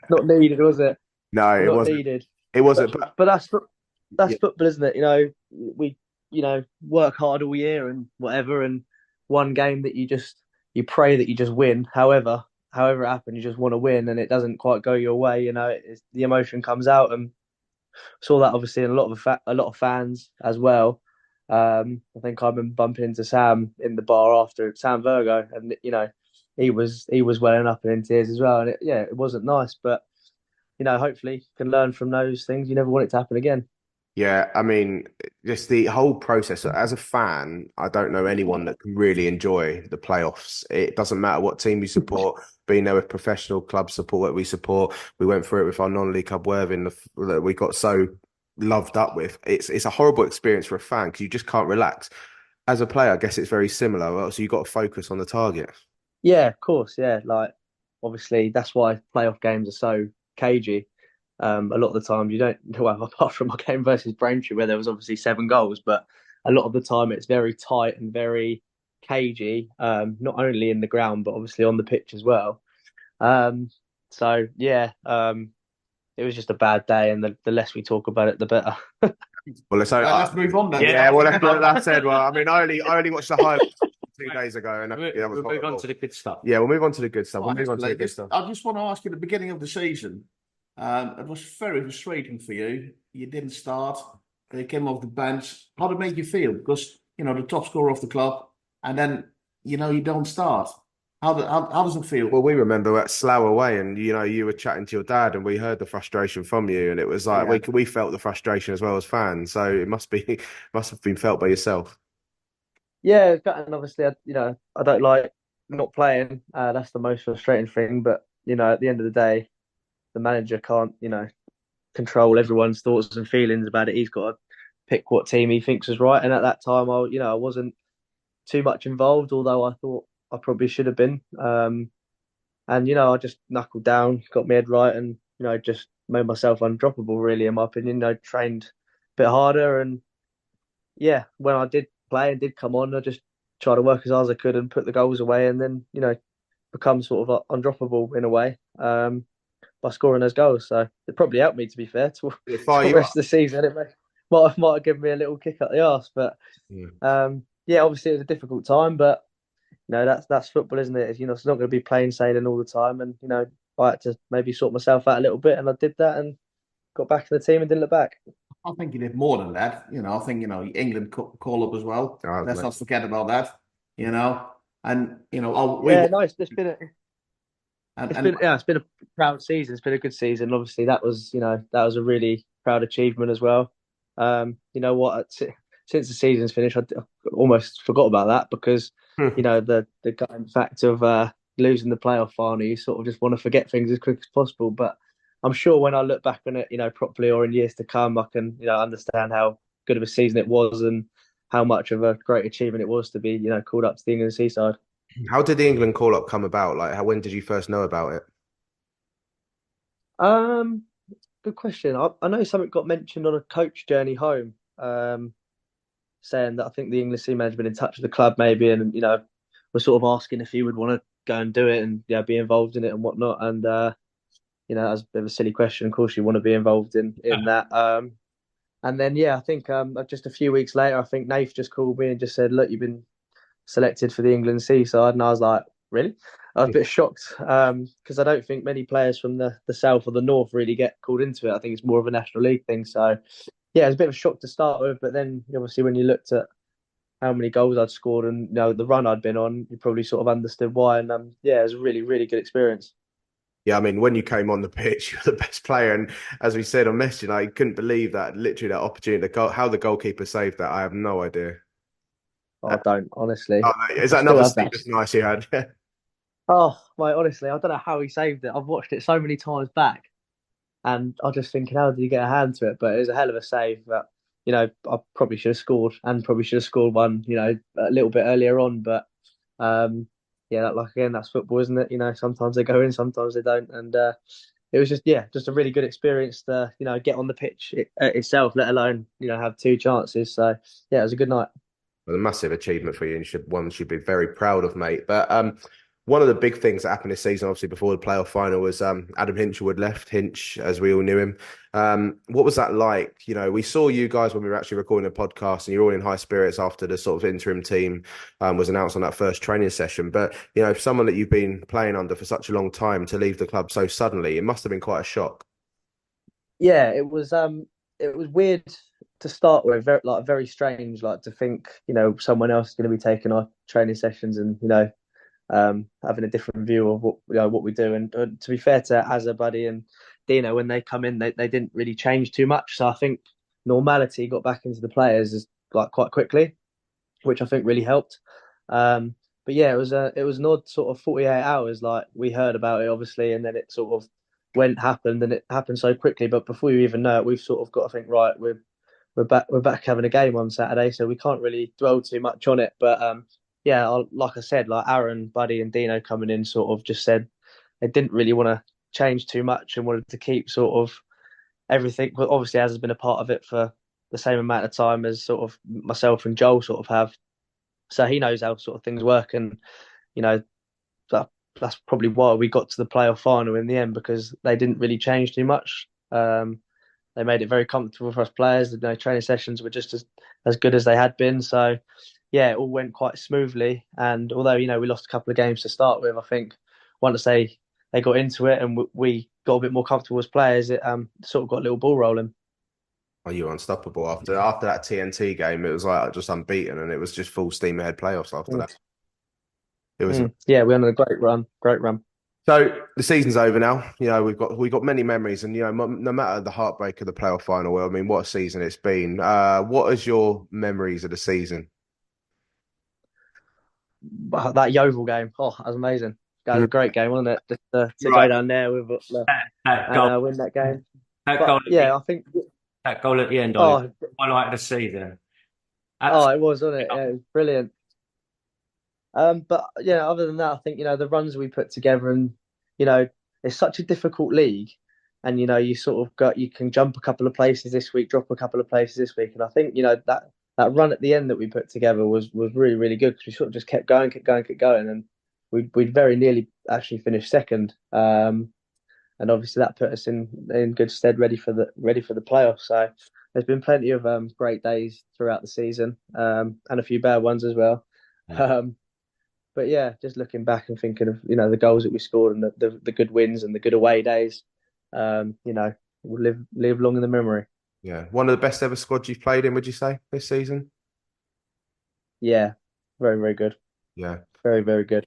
Not needed, was it? No, it Not wasn't. needed. It wasn't. But that's Yeah. football, isn't it? We work hard all year and whatever, and one game that you pray that you just win. However it happened, you just want to win, and it doesn't quite go your way. The emotion comes out, and saw that obviously in a lot of fans as well. I think I've been bumping into Sam in the bar after, Sam Virgo, and he was welling up and in tears as well. And it wasn't nice, but hopefully you can learn from those things. You never want it to happen again. Yeah, I mean, just the whole process. As a fan, I don't know anyone that can really enjoy the playoffs. It doesn't matter what team you support, being there with professional club support that we support. We went through it with our non-league club Worthing that we got so loved up with. It's a horrible experience for a fan because you just can't relax. As a player, I guess it's very similar. So you've got to focus on the target. Yeah, of course. Yeah, like obviously that's why playoff games are so cagey. A lot of the time you don't, well, apart from my game versus Braintree where there was obviously 7 goals, but a lot of the time it's very tight and very cagey, not only in the ground but obviously on the pitch as well. So yeah, it was just a bad day, and the less we talk about it, the better. Well, Let's move on then. Yeah, well, that said, well, I mean, I only watched the highlights 2 days ago, and that was We'll move on horrible. to the good stuff. Yeah, we'll move on to the good stuff. Well, We'll move on to the good stuff. I just want to ask you, at the beginning of the season, it was very frustrating for you. You didn't start. You came off the bench. How did it make you feel? Because, the top scorer of the club, and then, you don't start. How does it feel? Well, we remember at Slough away, and you were chatting to your dad, and we heard the frustration from you, and it was like we felt the frustration as well as fans. So it must have been felt by yourself. Yeah, and obviously, I don't like not playing. That's the most frustrating thing. But at the end of the day, the manager can't, control everyone's thoughts and feelings about it. He's got to pick what team he thinks is right. And at that time, I wasn't too much involved, although I thought I probably should have been. And I just knuckled down, got my head right, and just made myself undroppable. Really, in my opinion, trained a bit harder, and yeah, when I did play and did come on, I just tried to work as hard as I could and put the goals away, and then become sort of undroppable in a way by scoring those goals. So it probably helped me, to be fair, to the rest of the season. It might have given me a little kick up the arse, but yeah, obviously it was a difficult time, but that's football, isn't it? It's not going to be plain sailing all the time, and I had to maybe sort myself out a little bit, and I did that and got back in the team and didn't look back. I think you did more than that. I think England call up as well. Let's not forget about that. And it's been a proud season. It's been a good season. Obviously, that was a really proud achievement as well. Since the season's finished, I almost forgot about that because the gutting fact of losing the playoff final, you sort of just want to forget things as quick as possible. But I'm sure when I look back on it, properly or in years to come, I can understand how good of a season it was and how much of a great achievement it was to be called up to the England seaside. How did the England call up come about? Like, when did you first know about it? Good question. I know something got mentioned on a coach journey home, saying that I think the English team manager had been in touch with the club maybe, and was sort of asking if he would want to go and do it and be involved in it and whatnot. And that was a bit of a silly question. Of course, you want to be involved in that. And then I think just a few weeks later, I think Nath just called me and just said, "Look, you've been selected for the England seaside," and I was like, "Really?" I was a bit shocked because I don't think many players from the south or the north really get called into it. I think it's more of a National League thing. So yeah, it was a bit of a shock to start with, but then obviously when you looked at how many goals I'd scored and the run I'd been on, you probably sort of understood why. And it was a really, really good experience. Yeah, I mean, when you came on the pitch, you're the best player, and as we said on messaging, I couldn't believe that literally that opportunity. How the goalkeeper saved that, I have no idea. I don't, honestly. Is that another sleepless night you had? Oh, mate, honestly, I don't know how he saved it. I've watched it so many times back, and I'm just thinking, how did he get a hand to it? But it was a hell of a save. But I probably should have scored, and probably should have scored one, a little bit earlier on. But again, that's football, isn't it? Sometimes they go in, sometimes they don't, and it was just a really good experience to get on the pitch itself, let alone have two chances. So yeah, it was a good night. Well, a massive achievement for you, and one should be very proud of, mate. But one of the big things that happened this season, obviously before the playoff final, was Adam Hinchelwood left, Hinch, as we all knew him. What was that like? We saw you guys when we were actually recording a podcast, and you're all in high spirits after the sort of interim team was announced on that first training session. But someone that you've been playing under for such a long time to leave the club so suddenly, it must have been quite a shock. Yeah, it was weird to start with, very strange, to think someone else is going to be taking our training sessions and having a different view of what we do. And to be fair to Azza, Buddy, and Dino, when they come in, they didn't really change too much. So I think normality got back into the players quite quickly, which I think really helped. But yeah, it was an odd sort of 48 hours. We heard about it obviously, and then it sort of happened, and it happened so quickly. But before you even know it, we've sort of got to think, right, we're back having a game on Saturday, so we can't really dwell too much on it. But like I said, Aaron, Buddy, and Dino coming in sort of just said they didn't really want to change too much and wanted to keep sort of everything. But obviously, Az has been a part of it for the same amount of time as sort of myself and Joel sort of have. So he knows how sort of things work, and you know that, that's probably why we got to the playoff final in the end, because they didn't really change too much. They made it very comfortable for us players. The training sessions were just as good as they had been. So yeah, it all went quite smoothly. And although we lost a couple of games to start with, I think once they got into it and we got a bit more comfortable as players, it sort of got a little ball rolling. Oh, you were unstoppable after that TNT game. It was like just unbeaten, and it was just full steam ahead playoffs after that. It was Yeah, we had a great run, great run. So the season's over now. We've got many memories, and no matter the heartbreak of the playoff final, well, I mean, what a season it's been. What is your memories of the season? That Yeovil game, that was amazing. That was a great game, wasn't it? Just to go down there with and win that game. I think that goal at the end, Ollie, highlight of the season. It was, wasn't it? Yeah, it was brilliant. But other than that, I think the runs we put together, and it's such a difficult league, and you sort of you can jump a couple of places this week, drop a couple of places this week, and I think that run at the end that we put together was really, really good, because we sort of just kept going, and we'd very nearly actually finished second, and obviously that put us in good stead, ready for the playoffs. So there's been plenty of great days throughout the season, and a few bad ones as well. But yeah, just looking back and thinking of the goals that we scored and the good wins and the good away days, will live long in the memory. Yeah, one of the best ever squads you've played in, would you say, this season? Yeah, very, very good. Yeah, very, very good.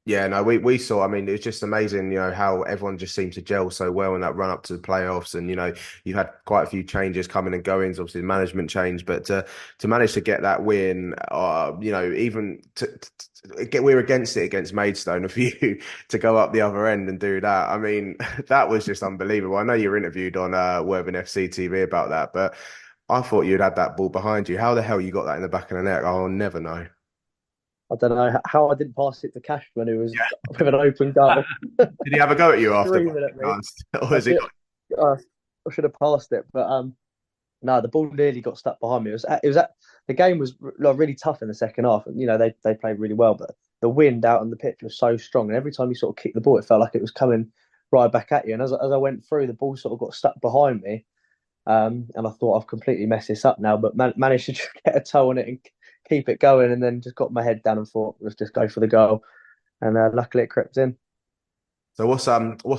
Yeah, no, we saw. I mean, it was just amazing, how everyone just seemed to gel so well in that run up to the playoffs. And you've had quite a few changes coming and goings. Obviously, the management change, but to manage to get that win, even we were against it against Maidstone a few to go up the other end and do that. I mean, that was just unbelievable. I know you were interviewed on Worthing FC TV about that, but I thought you'd had that ball behind you. How the hell you got that in the back of the net? I'll never know. I don't know how I didn't pass it to Cashman, who was with an open goal. Did he have a go at you after? I should have passed it, but no, the ball nearly got stuck behind me. The game was really tough in the second half, and they played really well, but the wind out on the pitch was so strong, and every time you sort of kicked the ball, it felt like it was coming right back at you. And as I went through, the ball sort of got stuck behind me, and I thought I've completely messed this up now, but managed to just get a toe on it and keep it going, and then just got my head down and thought, let's just go for the goal, and luckily it crept in. So what's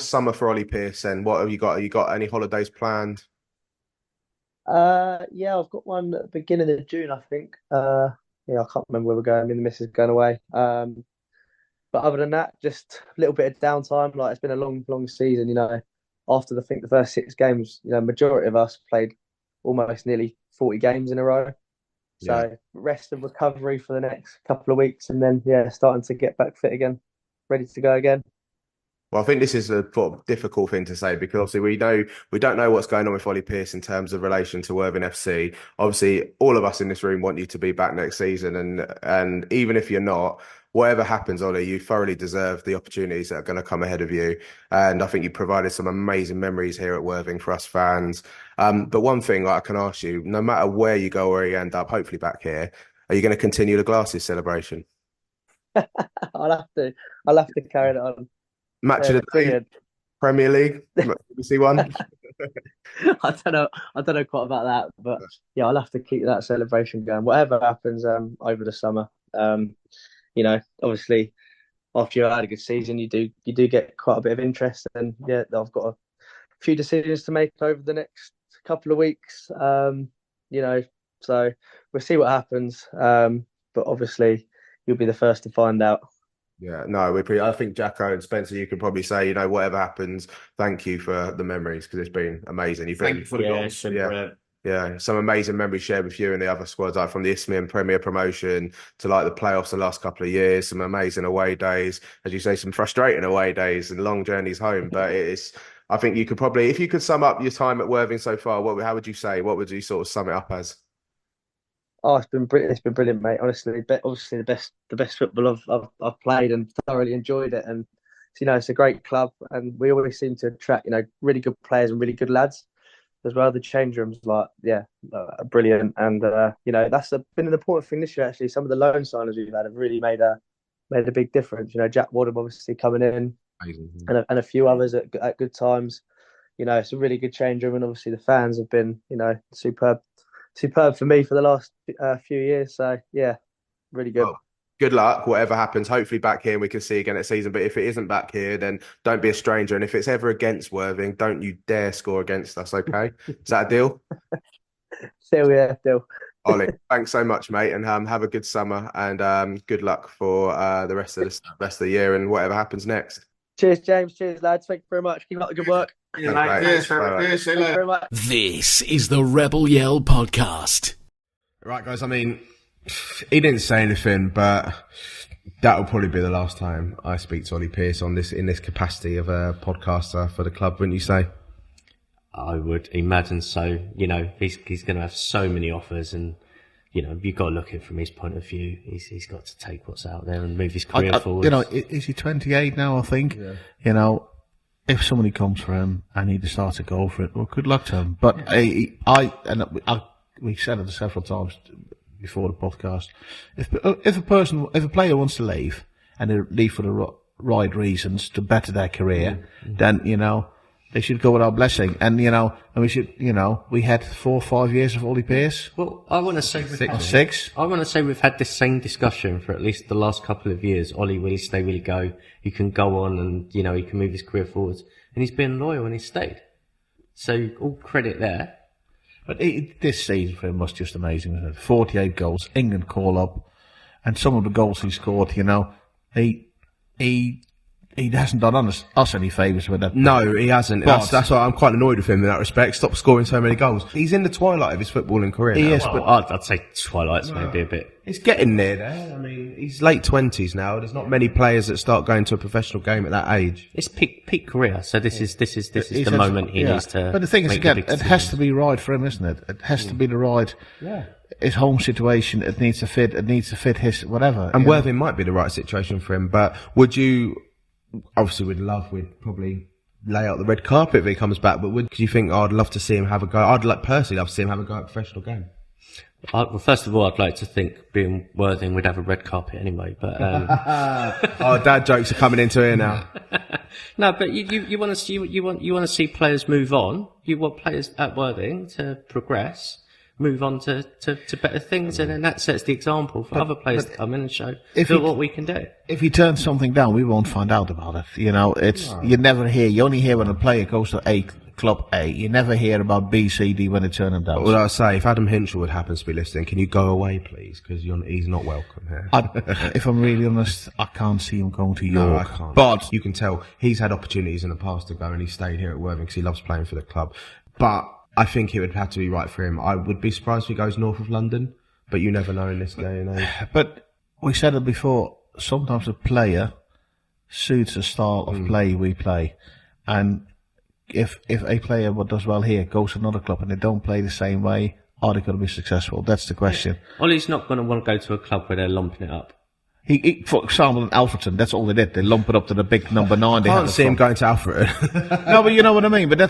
summer for Ollie Pearce, and what have you got? Have you got any holidays planned? Yeah, I've got one at the beginning of June, I think. I can't remember where we're going. Me and the missus going away. But other than that, just a little bit of downtime. Like, it's been a long season. After the first 6 games, majority of us played almost nearly 40 games in a row. So rest and recovery for the next couple of weeks, and then starting to get back fit again, ready to go again. Well, I think this is a difficult thing to say, because obviously we don't know what's going on with Ollie Pearce in terms of relation to Worthing FC. Obviously, all of us in this room want you to be back next season, and even if you're not, whatever happens, Ollie, you thoroughly deserve the opportunities that are going to come ahead of you. And I think you provided some amazing memories here at Worthing for us fans. But one thing I can ask you, no matter where you go or you end up, hopefully back here, are you going to continue the glasses celebration? I'll have to carry it on. Match of the day, Premier League. You see one? I don't know quite about that, but I'll have to keep that celebration going. Whatever happens over the summer, obviously after you've had a good season, you do get quite a bit of interest, and I've got a few decisions to make over the next couple of weeks. So we'll see what happens. But obviously you'll be the first to find out. Yeah, no, I think Jacco and Spencer, you could probably say, whatever happens, thank you for the memories, because it's been amazing. Thank you for the goals. Yeah, some amazing memories shared with you and the other squads, like from the Isthmian Premier promotion to like the playoffs the last couple of years. Some amazing away days, as you say, some frustrating away days and long journeys home. But I think you could probably, if you could sum up your time at Worthing so far, how would you say? What would you sort of sum it up as? Oh, it's been brilliant. It's been brilliant, mate. Honestly, obviously the best football I've played, and thoroughly enjoyed it. And it's a great club, and we always seem to attract really good players and really good lads. as well. The change rooms, brilliant. And that's been an important thing this year. Actually, some of the loan signings we've had have really made a big difference. Jack Wadham obviously coming in, and a few others at good times. It's a really good change room, and obviously the fans have been superb for me for the last few years. So yeah, really good. Well, good luck, whatever happens. Hopefully back here and we can see again next season. But if it isn't back here, then don't be a stranger. And if it's ever against Worthing, don't you dare score against us, okay? Is that a deal? Deal. Ollie, thanks so much, mate, and have a good summer and good luck for the rest of the year and whatever happens next. Cheers, James. Cheers, lads. Thank you very much. Keep up the good work. Cheers, very much. This is the Rebel Yell podcast. Right, guys. I mean, he didn't say anything, but that will probably be the last time I speak to Ollie Pearce in this capacity of a podcaster for the club, wouldn't you say? I would imagine so. He's going to have so many offers, and you've got to look at it from his point of view. He's got to take what's out there and move his career forward. Is he 28 now? I think. Yeah. If somebody comes for him and he decides to go for it, well, good luck to him. But we said it several times before the podcast. If a player wants to leave and they leave for the right reasons to better their career, then they should go with our blessing. And we should we had 4 or 5 years of Ollie Pearce. Well, I want to say six. I want to say we've had this same discussion for at least the last couple of years. Ollie, will he stay? Will he go? He can go on and he can move his career forwards. And he's been loyal and he's stayed. So all credit there. But this season for him was just amazing, wasn't it? 48 goals, England call up, and some of the goals he scored, he hasn't done us any favours with that. No, he hasn't. That's why I'm quite annoyed with him in that respect. Stop scoring so many goals. He's in the twilight of his footballing career now. He is, but I'd say twilight's maybe a bit. He's getting there. I mean, he's late 20s now. There's not many players that start going to a professional game at that age. It's peak career. So this is the moment he needs to. But the thing is, again, it has to be right for him, isn't it? It has to be the right. Yeah. His home situation. It needs to fit. It needs to fit his whatever. And Worthing might be the right situation for him. But would you? Obviously, we'd probably lay out the red carpet if he comes back. But would you think I'd love to see him have a go? I'd personally love to see him have a go at a professional game. Well, first of all, I'd like to think being Worthing would have a red carpet anyway. But dad jokes are coming into here now. No, but you want to see players move on. You want players at Worthing to progress, move on to better things, and then that sets the example for other players to come in and show what we can do. If he turns something down, we won't find out about it. You never hear. You only hear when a player goes to club A. You never hear about B, C, D when they turn him down. Well, I say, if Adam Hinchelwood happens to be listening, can you go away, please? Because he's not welcome here. If I'm really honest, I can't see him going to York. No, I can't. But you can tell he's had opportunities in the past to go, and he stayed here at Worthing because he loves playing for the club. But I think it would have to be right for him. I would be surprised if he goes north of London, but you never know in this day and age. But we said it before, sometimes a player suits the style of play we play. And if a player does well here goes to another club and they don't play the same way, are they going to be successful? That's the question. Ollie's not going to want to go to a club where they're lumping it up. He, for example, in Alfreton, that's all they did. They lump it up to the big number 9. I can't see him going to Alfreton. No, but you know what I mean. But I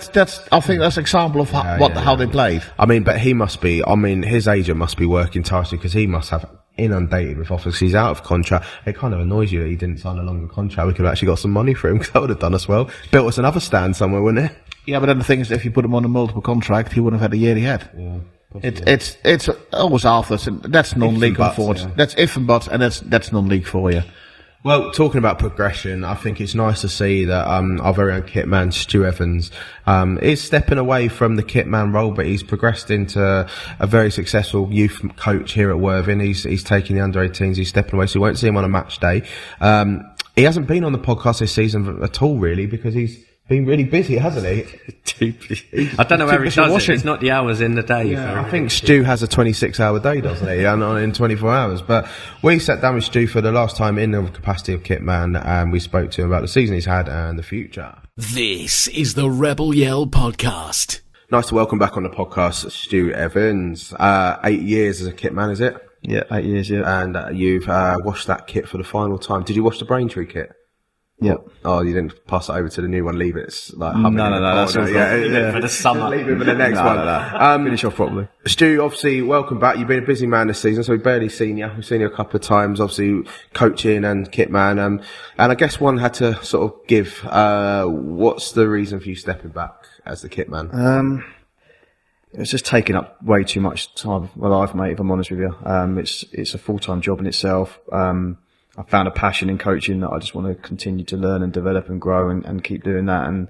think that's an example of how they played. I mean, but he must be. I mean, his agent must be working tirelessly because he must have inundated with offers. He's out of contract. It kind of annoys you that he didn't sign a longer contract. We could have actually got some money for him because that would have done us well. Built us another stand somewhere, wouldn't it? Yeah, but then the thing is, if you put him on a multiple contract, he wouldn't have had the year he had. Yeah. It's always after. That's non-league, unfortunately. That's if and buts, and that's non-league for you. Well, talking about progression, I think it's nice to see that our very own kit man, Stu Evans, is stepping away from the kit man role, but he's progressed into a very successful youth coach here at Worthing. He's taking the under-18s, he's stepping away, so you won't see him on a match day. He hasn't been on the podcast this season at all, really, because he's been really busy, hasn't he? I don't know how he does it. It's not the hours in the day. Yeah, I think Stu has a 26-hour day, doesn't he? And in 24 hours. But we sat down with Stu for the last time in the capacity of Kitman, and we spoke to him about the season he's had and the future. This is the Rebel Yell podcast. Nice to welcome back on the podcast, Stu Evans. 8 years as a Kitman, is it? Yeah, 8 years, yeah. And you've washed that kit for the final time. Did you wash the Braintree kit? Yeah. Oh, you didn't pass it over to the new one. Leave it. It's like humming No, in the that's all corner. yeah. For the summer. Leave it for the next one. Finish off properly. Stu, obviously, welcome back. You've been a busy man this season, so we've barely seen you. We've seen you a couple of times, obviously, coaching and kit man. And I guess one had to sort of give, what's the reason for you stepping back as the kit man? It was just taking up way too much time of my life, mate, if I'm honest with you. It's a full-time job in itself. I found a passion in coaching that I just want to continue to learn and develop and grow and keep doing that. And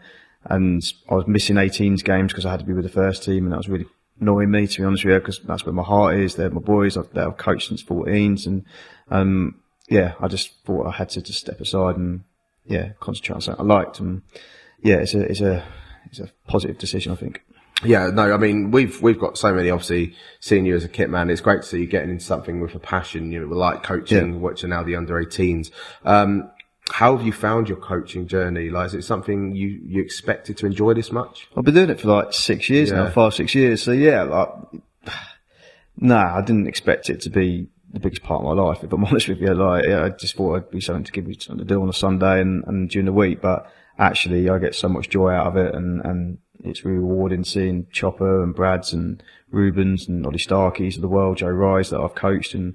I was missing 18s games because I had to be with the first team, and that was really annoying me, to be honest with you, because that's where my heart is. They're my boys. I've coached since 14s, and I just thought I had to just step aside and concentrate on something I liked. And it's a positive decision, I think. Yeah, no, I mean, we've got so many, obviously, seeing you as a kit man. It's great to see you getting into something with a passion, like coaching, which are now the under 18s. How have you found your coaching journey? Like, is it something you expected to enjoy this much? I've been doing it for like 6 years now, 5-6 years. So I didn't expect it to be the biggest part of my life, if I'm honest with you. I just thought it'd be something to give me something to do on a Sunday and during the week, but actually I get so much joy out of it, and it's really rewarding seeing Chopper and Brads and Rubens and Ollie Starkeys of the world, Joe Rise that I've coached and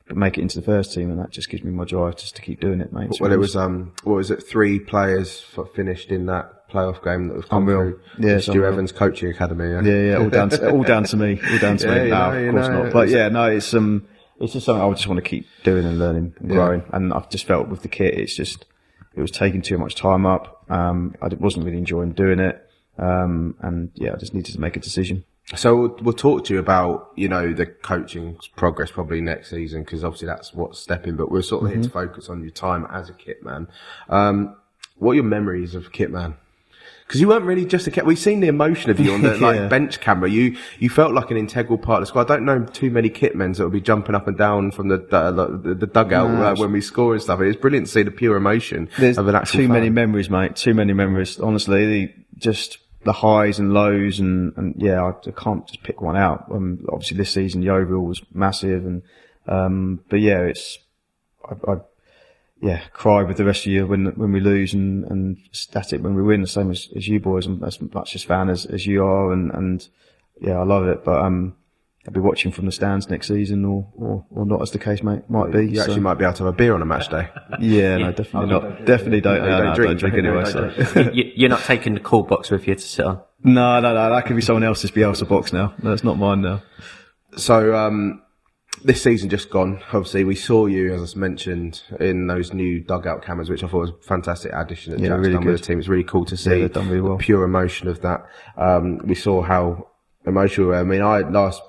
make it into the first team, and that just gives me my drive just to keep doing it, mate. Well, it was, what was it, 3 players finished in that playoff game that have come through. Yeah, Stu Evans coaching academy. All down to me. All down to me. No, of course not. But it's just something I just want to keep doing and learning and growing. And I've just felt with the kit, it was taking too much time up. I wasn't really enjoying doing it. I just needed to make a decision. So we'll talk to you about, the coaching progress probably next season, because obviously that's what's stepping, but we're sort of here to focus on your time as a kit man. What are your memories of kit man? Because you weren't really just a kit. We've seen the emotion of you on the bench camera. You felt like an integral part of the squad. I don't know too many kit men that will be jumping up and down from the dugout when we score and stuff. It's brilliant to see the pure emotion of an actual fan. Many memories, mate. Too many memories. Honestly, the highs and lows, and I can't just pick one out. Obviously this season Yeovil was massive, and I cry with the rest of you when we lose, and that's it when we win. The same as you boys. I'm as much a fan as you are, and I love it. But I'll be watching from the stands next season, or not, as the case might be. You actually might be able to have a beer on a match day. No, definitely not. Definitely don't. I don't drink anyway. So. You're not taking the call box with you to sit on? No. That could be someone else's Bielsa box now. No, it's not mine now. So, this season just gone, obviously we saw you, as I mentioned, in those new dugout cameras, which I thought was a fantastic addition that Jack's done with the team. It's really cool to see the pure emotion of that. We saw how emotional. I mean,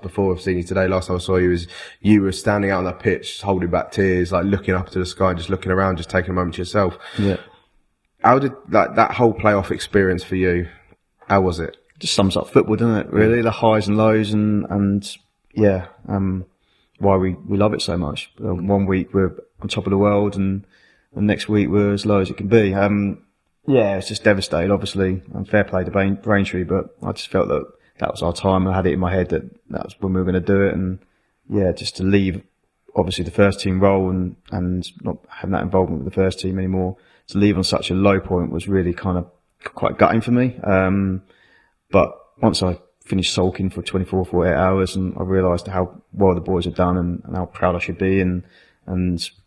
before I've seen you today, last time I saw you you were standing out on that pitch, holding back tears, like looking up to the sky, just looking around, just taking a moment to yourself. Yeah. How did that whole playoff experience for you? How was it? Just sums up football, doesn't it? Really, the highs and lows, and why we love it so much. 1 week we're on top of the world, and the next week we're as low as it can be. It's just devastated, obviously. And fair play to Braintree, but I just felt that was our time. I had it in my head that was when we were going to do it, and just to leave, obviously, the first team role and not having that involvement with the first team anymore, to leave on such a low point was really kind of quite gutting for me. But once I finished sulking for 24 or 48 hours, and I realised how well the boys had done, and how proud I should be, and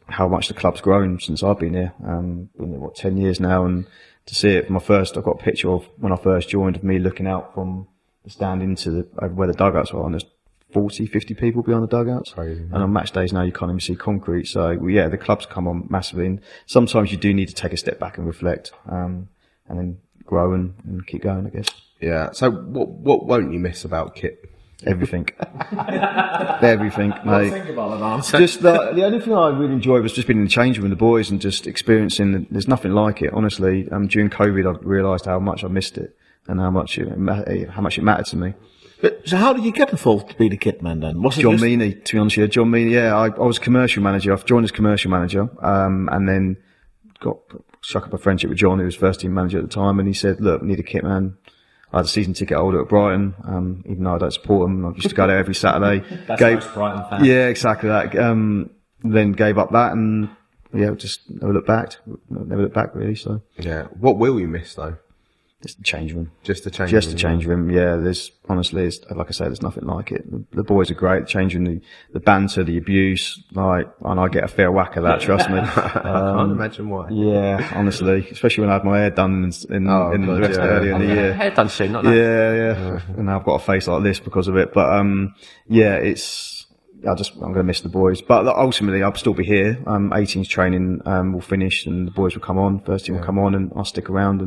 how much the club's grown since I've been here. Been here, 10 years now, and to see it I've got a picture of when I first joined, of me looking out from the stand into where the dugouts are, and there's 40, 50 people behind the dugouts. Crazy, and on match days now you can't even see concrete. So the club's come on massively, and sometimes you do need to take a step back and reflect, and then grow and keep going, I guess. Yeah. So what won't you miss about kit? Everything. Everything, mate. Think about that answer. Just the only thing I really enjoyed was just being in the change room with the boys and just experiencing. There's nothing like it, honestly. During COVID, I realised how much I missed it and how much it mattered to me. But, so how did you get involved to be the kit man then? John Meaney, to be honest with you. John Meaney, I was commercial manager. I've joined as commercial manager, and then struck up a friendship with John, who was first team manager at the time, and he said, "Look, we need a kit man." I had a season ticket holder at Brighton, even though I don't support them. I used to go there every Saturday. That's most Brighton fan. Yeah, exactly that. Then gave up that and yeah, just never look back. Never look back really. So Yeah. What will you miss though? just the change room. Just the change. Just room, the change room, yeah. There's honestly, like I say, there's nothing like it. The boys are great. Changing the banter, the abuse, and I get a fair whack of that. Trust me. I can't imagine why. Yeah, honestly, especially when I had my hair done earlier in the year. Hair done soon, not that. Yeah. And now I've got a face like this because of it. But yeah, I'm going to miss the boys. But ultimately, I'll still be here. 18's training will finish, and the boys will come on. First team will come on, and I'll stick around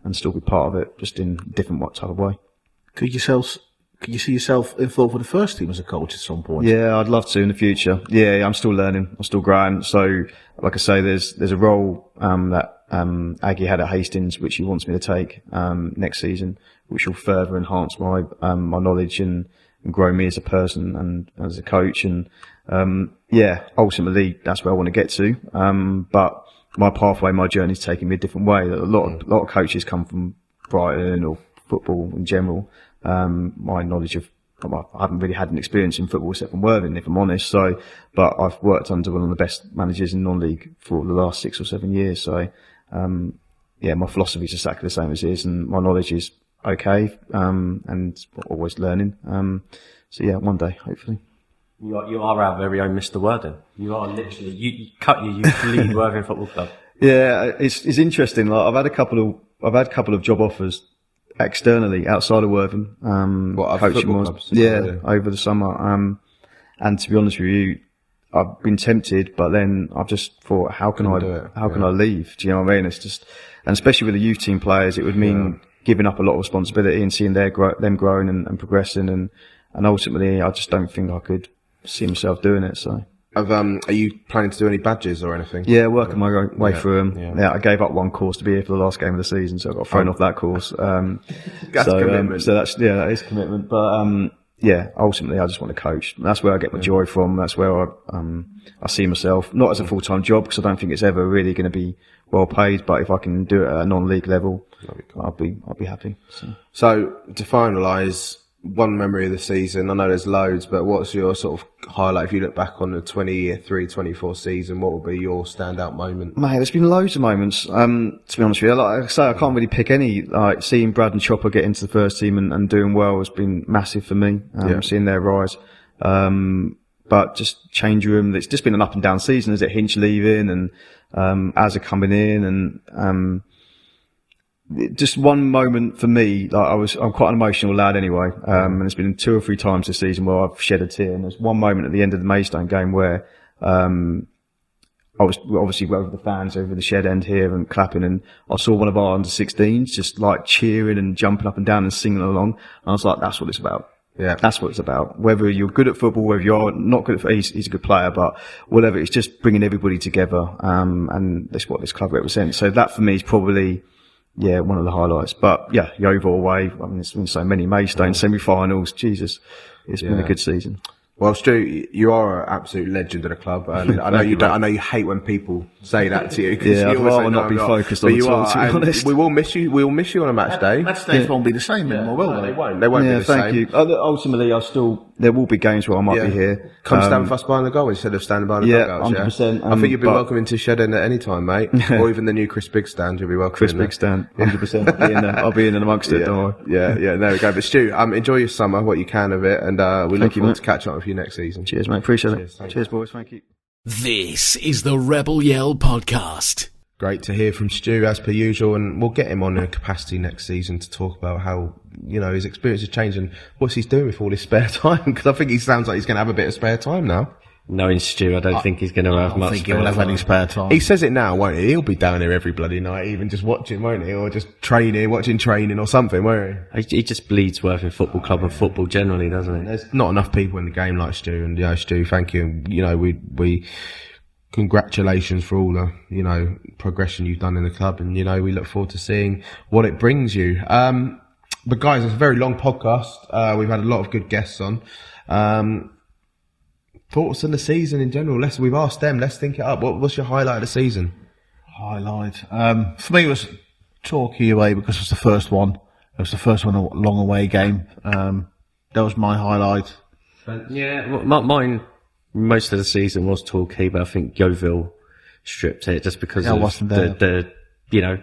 and still be part of it, just in a different type of way. Could you see yourself involved with the first team as a coach at some point? Yeah, I'd love to in the future. Yeah, I'm still learning. I'm still growing. So, like I say, there's a role that Aggie had at Hastings, which he wants me to take next season, which will further enhance my knowledge and grow me as a person and as a coach. And yeah, ultimately, that's where I want to get to. But my pathway, my journey's taking me a different way. A lot of coaches come from Brighton or football in general. My knowledge of, I haven't really had an experience in football except from Worthing, if I'm honest. So, but I've worked under one of the best managers in non-league for the last 6 or 7 years. So, yeah, my philosophy is exactly the same as his, and my knowledge is okay, and always learning. So yeah, one day, hopefully. You are our very own Mr. Worthing. You are literally, you lead Worthing Football Club. Yeah, it's interesting. Like I've had a couple of job offers externally outside of Worthing. Coaching clubs, over the summer. And to be honest with you, I've been tempted, but then I've just thought, how can I leave? Do you know what I mean? It's just, and especially with the youth team players, it would mean giving up a lot of responsibility and seeing them growing and progressing, and ultimately, I just don't think I could see myself doing it. So, are you planning to do any badges or anything? Yeah, working my way through them. Yeah, I gave up one course to be here for the last game of the season, so I got thrown off that course. That's commitment. So that is commitment. But yeah, ultimately, I just want to coach. That's where I get my joy from. That's where I see myself, not as a full-time job, because I don't think it's ever really going to be well paid. But if I can do it at a non-league level, I'll be happy. So to finalise, one memory of the season, I know there's loads, but what's your sort of highlight if you look back on the 23-24 season? What would be your standout moment? Mate, there's been loads of moments, to be honest with you. Like I say, I can't really pick any. Like seeing Brad and Chopper get into the first team and doing well has been massive for me, seeing their rise. But just change room, it's just been an up and down season. Is it Hinch leaving and Azza coming in, and just one moment for me, like I'm quite an emotional lad anyway, and there's been 2 or 3 times this season where I've shed a tear, and there's one moment at the end of the Maidstone game where I was obviously over the fans over the shed end here and clapping, and I saw one of our under-16s just like cheering and jumping up and down and singing along, and I was like, that's what it's about. Yeah, that's what it's about. Whether you're good at football, whether you're not good at he's a good player, but whatever, it's just bringing everybody together, and that's what this club represents. So that for me is probably, yeah, one of the highlights. But yeah, Yeovil away, I mean, there's been so many Maidstone semi-finals. Jesus, it's been a good season. Well, Stu, you are an absolute legend of the club, and I know you don't. I know you hate when people say that to you. Yeah, I'd rather not be focused on the talk, to be honest. We will miss you. We will miss you on a match day. Match days won't be the same anymore, will they? They won't. They won't be the same. Thank you. Ultimately, there will be games where I might be here. Come stand with us behind the goal instead of standing behind the dugouts. 100%. I think you'll be welcome into Shed End at any time, mate. Or even the new Chris Big stand. You'll be welcome. Chris Big stand, 100%. I'll be in and amongst it. Don't worry. Yeah. There we go. But Stu, enjoy your summer, what you can of it, and we look forward to catching up with you next season. Cheers, mate. Appreciate it. Cheers, boys. Thank you. This is the Rebel Yell podcast. Great to hear from Stu, as per usual, and we'll get him on in a capacity next season to talk about how, his experience has changed and what he's doing with all his spare time, because I think he sounds like he's going to have a bit of spare time now. Knowing Stu, I don't think he's going to have much. I think he'll have any spare time. He says it now, won't he? He'll be down here every bloody night, even just watching, won't he? Or just watching training or something, won't he? He just bleeds Worthing Football Club and football generally, doesn't he? There's not enough people in the game like Stu, and Stu, thank you. And, we congratulations for all the, progression you've done in the club, and, we look forward to seeing what it brings you. But guys, it's a very long podcast. We've had a lot of good guests on. Thoughts on the season in general? We've asked them. Let's think it up. What's your highlight of the season? Highlight for me was Torquay away, because it was the first one. It was the first one, a long away game. That was my highlight. Yeah, mine. Most of the season was Torquay, but I think Yeovil stripped it just because I of wasn't there. the you know,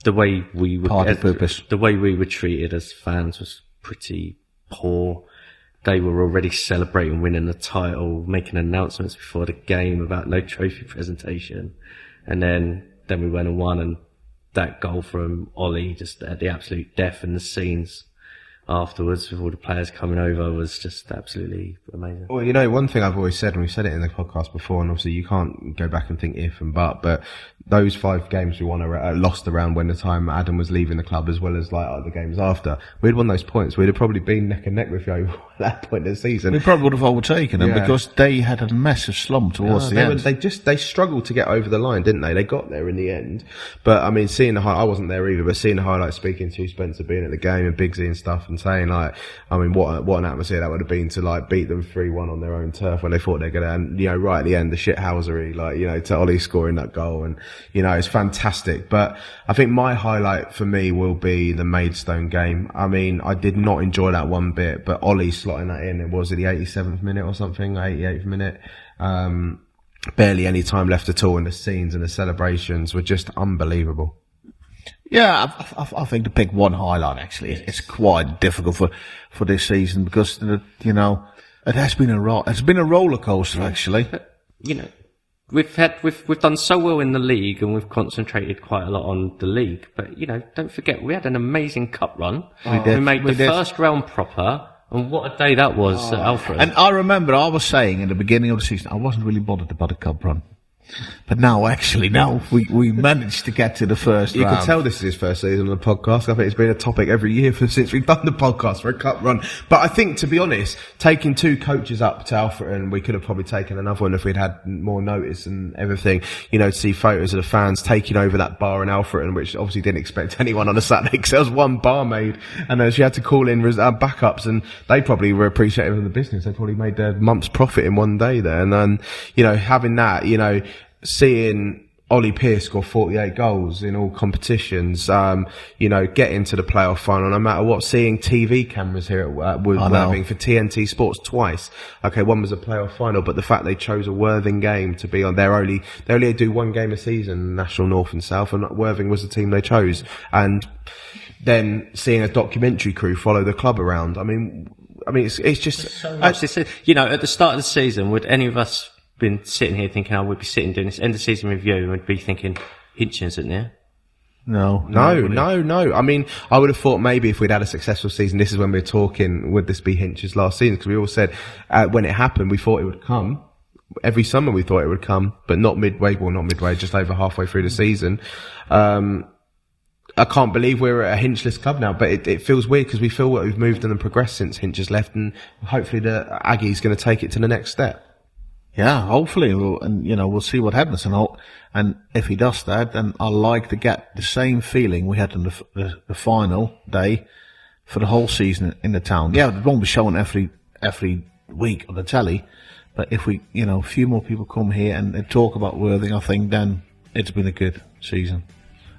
the way we were Purpose. the way we were treated as fans was pretty poor. They were already celebrating winning the title, making announcements before the game about no trophy presentation, and then we went and won, and that goal from Ollie, just the absolute death and the scenes afterwards with all the players coming over was just absolutely amazing. Well, you know, one thing I've always said, and we've said it in the podcast before, and obviously you can't go back and think if and but those 5 games we won lost around when the time Adam was leaving the club, as well as like other games after, we'd won those points, we'd have probably been neck and neck with Yeovil at that point of the season. We probably would have overtaken them because they had a massive slump towards the end. They struggled to get over the line, didn't they? They got there in the end. But I mean, I wasn't there either, but seeing the highlights, speaking to Spencer being at the game and Biggsy and stuff, and saying like, I mean, what an atmosphere that would have been to like beat them 3-1 on their own turf when they thought they're gonna, and you know, right at the end, the shithousery, like, you know, to Ollie scoring that goal, and you know, it's fantastic. But I think my highlight for me will be the Maidstone game. I mean, I did not enjoy that one bit, but Ollie slotting that in, it was at the 87th minute or something, 88th minute. Barely any time left at all, and the scenes and the celebrations were just unbelievable. Yeah, I think to pick one highlight actually, it's quite difficult for this season because you know it has been it's been a roller coaster actually. You know, we've done so well in the league, and we've concentrated quite a lot on the league. But you know, don't forget we had an amazing cup run. We made the first round proper. And what a day that was at Alfred. And I remember I was saying in the beginning of the season, I wasn't really bothered about the cup run. But now we managed to get to the first round. You can tell this is his first season on the podcast. I think it's been a topic every year since we've done the podcast for a cup run. But I think, to be honest, taking 2 coaches up to Alfreton, we could have probably taken another one if we'd had more notice and everything. You know, to see photos of the fans taking over that bar in Alfreton, which obviously didn't expect anyone on a Saturday, because there was one barmaid, and she had to call in backups, and they probably were appreciative of the business. They probably made their month's profit in one day there. And then, you know, having that, you know, seeing Ollie Pearce score 48 goals in all competitions, you know, get into the playoff final no matter what, seeing TV cameras here at Worthing for TNT Sports twice. Okay, one was a playoff final, but the fact they chose a Worthing game to be on, they only do 1 game a season, National North and South, and Worthing was the team they chose. And then seeing a documentary crew follow the club around. I mean, it's just so much. You know, at the start of the season, would any of us been sitting here thinking, we'd be sitting doing this end of season review and we'd be thinking, Hitchens isn't there? No. I mean, I would have thought maybe if we'd had a successful season, this is when we were talking, would this be Hinch's last season? Because we all said, when it happened, we thought it would come. Every summer we thought it would come, but not midway, just over halfway through the season. I can't believe we're at a Hinchless club now, but it feels weird because we feel that we've moved and progressed since Hinch has left, and hopefully the Aggie's going to take it to the next step. Yeah, hopefully, we'll see what happens, and if he does that, then I like to get the same feeling we had in the final day for the whole season in the town. Yeah, it won't be shown every week on the telly, but if we, a few more people come here and they talk about Worthing, I think then it's been a good season.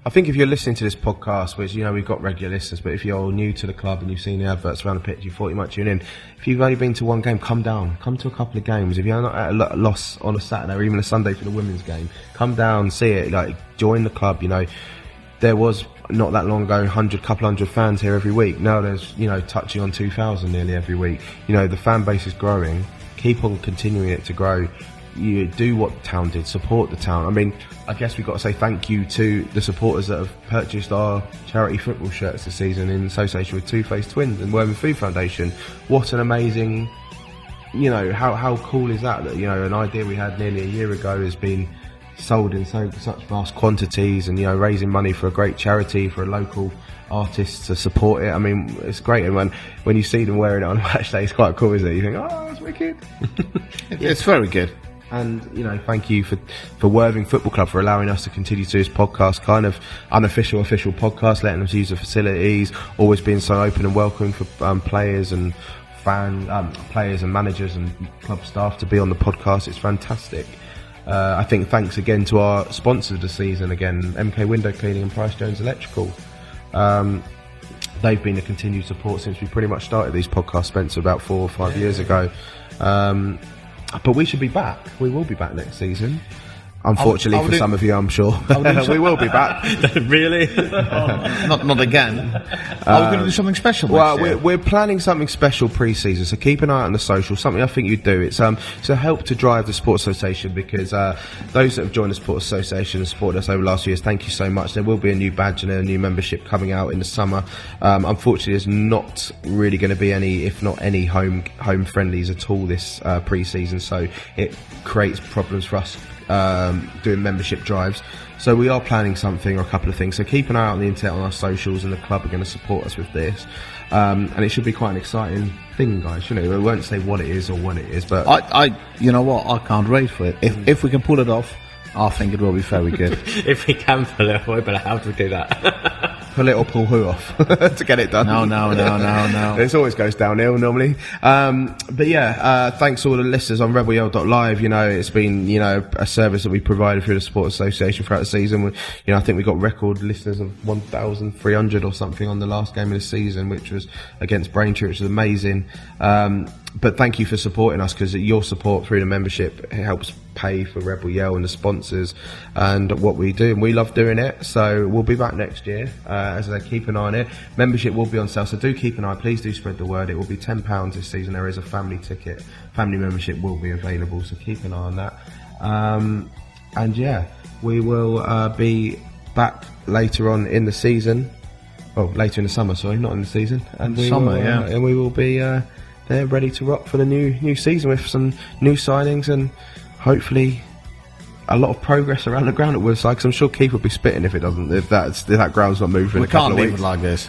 I think if you're listening to this podcast, which, we've got regular listeners, but if you're new to the club and you've seen the adverts around the pitch, you thought you might tune in. If you've only been to one game, come down. Come to a couple of games. If you're not at a loss on a Saturday or even a Sunday for the women's game, come down, see it, join the club, There was, not that long ago, couple hundred fans here every week. Now there's, touching on 2,000 nearly every week. The fan base is growing. Keep on continuing it to grow. You do what the town did, support the town. I mean, I guess we've got to say thank you to the supporters that have purchased our charity football shirts this season in association with Two Faced Twins and Worthing Food Foundation. What an amazing, how cool is that an idea we had nearly a year ago has been sold in such vast quantities, and raising money for a great charity, for a local artist to support it. I mean, it's great, and when you see them wearing it on match day, it's quite cool, isn't it? You think, oh, that's wicked. It's very good. And, thank you for Worthing Football Club for allowing us to continue to do this podcast, kind of unofficial, official podcast, letting us use the facilities, always being so open and welcoming for players and players and managers and club staff to be on the podcast. It's fantastic. I think thanks again to our sponsors this season, again, MK Window Cleaning and Price Jones Electrical. They've been a continued support since we pretty much started these podcasts, Spencer, about 4 or 5 years ago. But we should be back. We will be back next season. Unfortunately for some of you, I'm sure. We will be back. Really? Not again. Are we going to do something special next year? We're planning something special pre-season, so keep an eye out on the social. Something I think you'd do. It's to help to drive the Sports Association, because those that have joined the Sports Association and supported us over the last few years, thank you so much. There will be a new badge and a new membership coming out in the summer. Unfortunately, there's not really going to be any, if not any, home friendlies at all this pre-season, so it creates problems for us doing membership drives. So we are planning something or a couple of things, so keep an eye out on the internet, on our socials, and the club are going to support us with this, and it should be quite an exciting thing, guys. You know, we won't say what it is or when it is, but I you know what, I can't wait for it. If we can pull it off, I think it will be very good. If we can pull it off, but how do we do that? Pull it or pull who off to get it done? No. It always goes downhill normally. But yeah, thanks to all the listeners on RebelYell.live. You know, it's been, you know, a service that we provided through the Sports Association throughout the season. You know, I think we got record listeners of 1,300 or something on the last game of the season, which was against Braintree, which was amazing. But thank you for supporting us, because your support through the membership helps pay for Rebel Yell and the sponsors and what we do, and we love doing it. So we'll be back next year. As I say, keep an eye on it. Membership will be on sale, so do keep an eye. Please do spread the word. It will be £10 this season. There is a family ticket. Family membership will be available, so keep an eye on that. And yeah, we will be back later on in the season. Oh, later in the summer, sorry, not in the season. And and we will be there ready to rock for the new season with some new signings and hopefully a lot of progress around the ground at Woodside, because I'm sure Keith will be spitting if that ground's not moving. We can't leave it like this.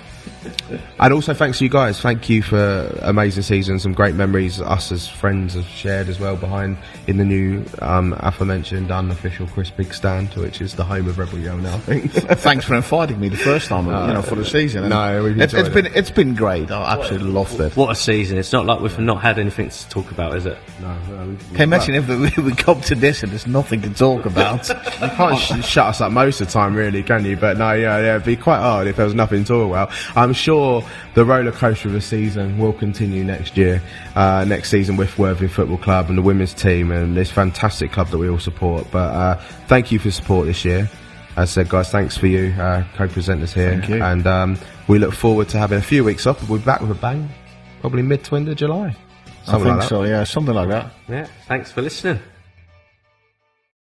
And also thanks to you guys. Thank you for amazing season, some great memories us as friends have shared as well behind in the new aforementioned unofficial Chris Big Stand, which is the home of Rebel Yell now, I think. Thanks for inviting me the first time, for the season. And it's been great. I absolutely loved it. What a season. It's not like we've not had anything to talk about, is it? No. Can you imagine if we come to this and there's nothing to talk about? You can't shut us up most of the time, really, can you? But no, yeah, it'd be quite hard if there was nothing to talk about. I'm sure the roller coaster of the season will continue next year, next season with Worthing Football Club and the women's team and this fantastic club that we all support. But thank you for support this year. As I said, guys, thanks for you, co-presenters here. Thank you. And we look forward to having a few weeks off. We'll be back with a bang, probably mid to end of July. I think so, yeah, something like that. Yeah, thanks for listening.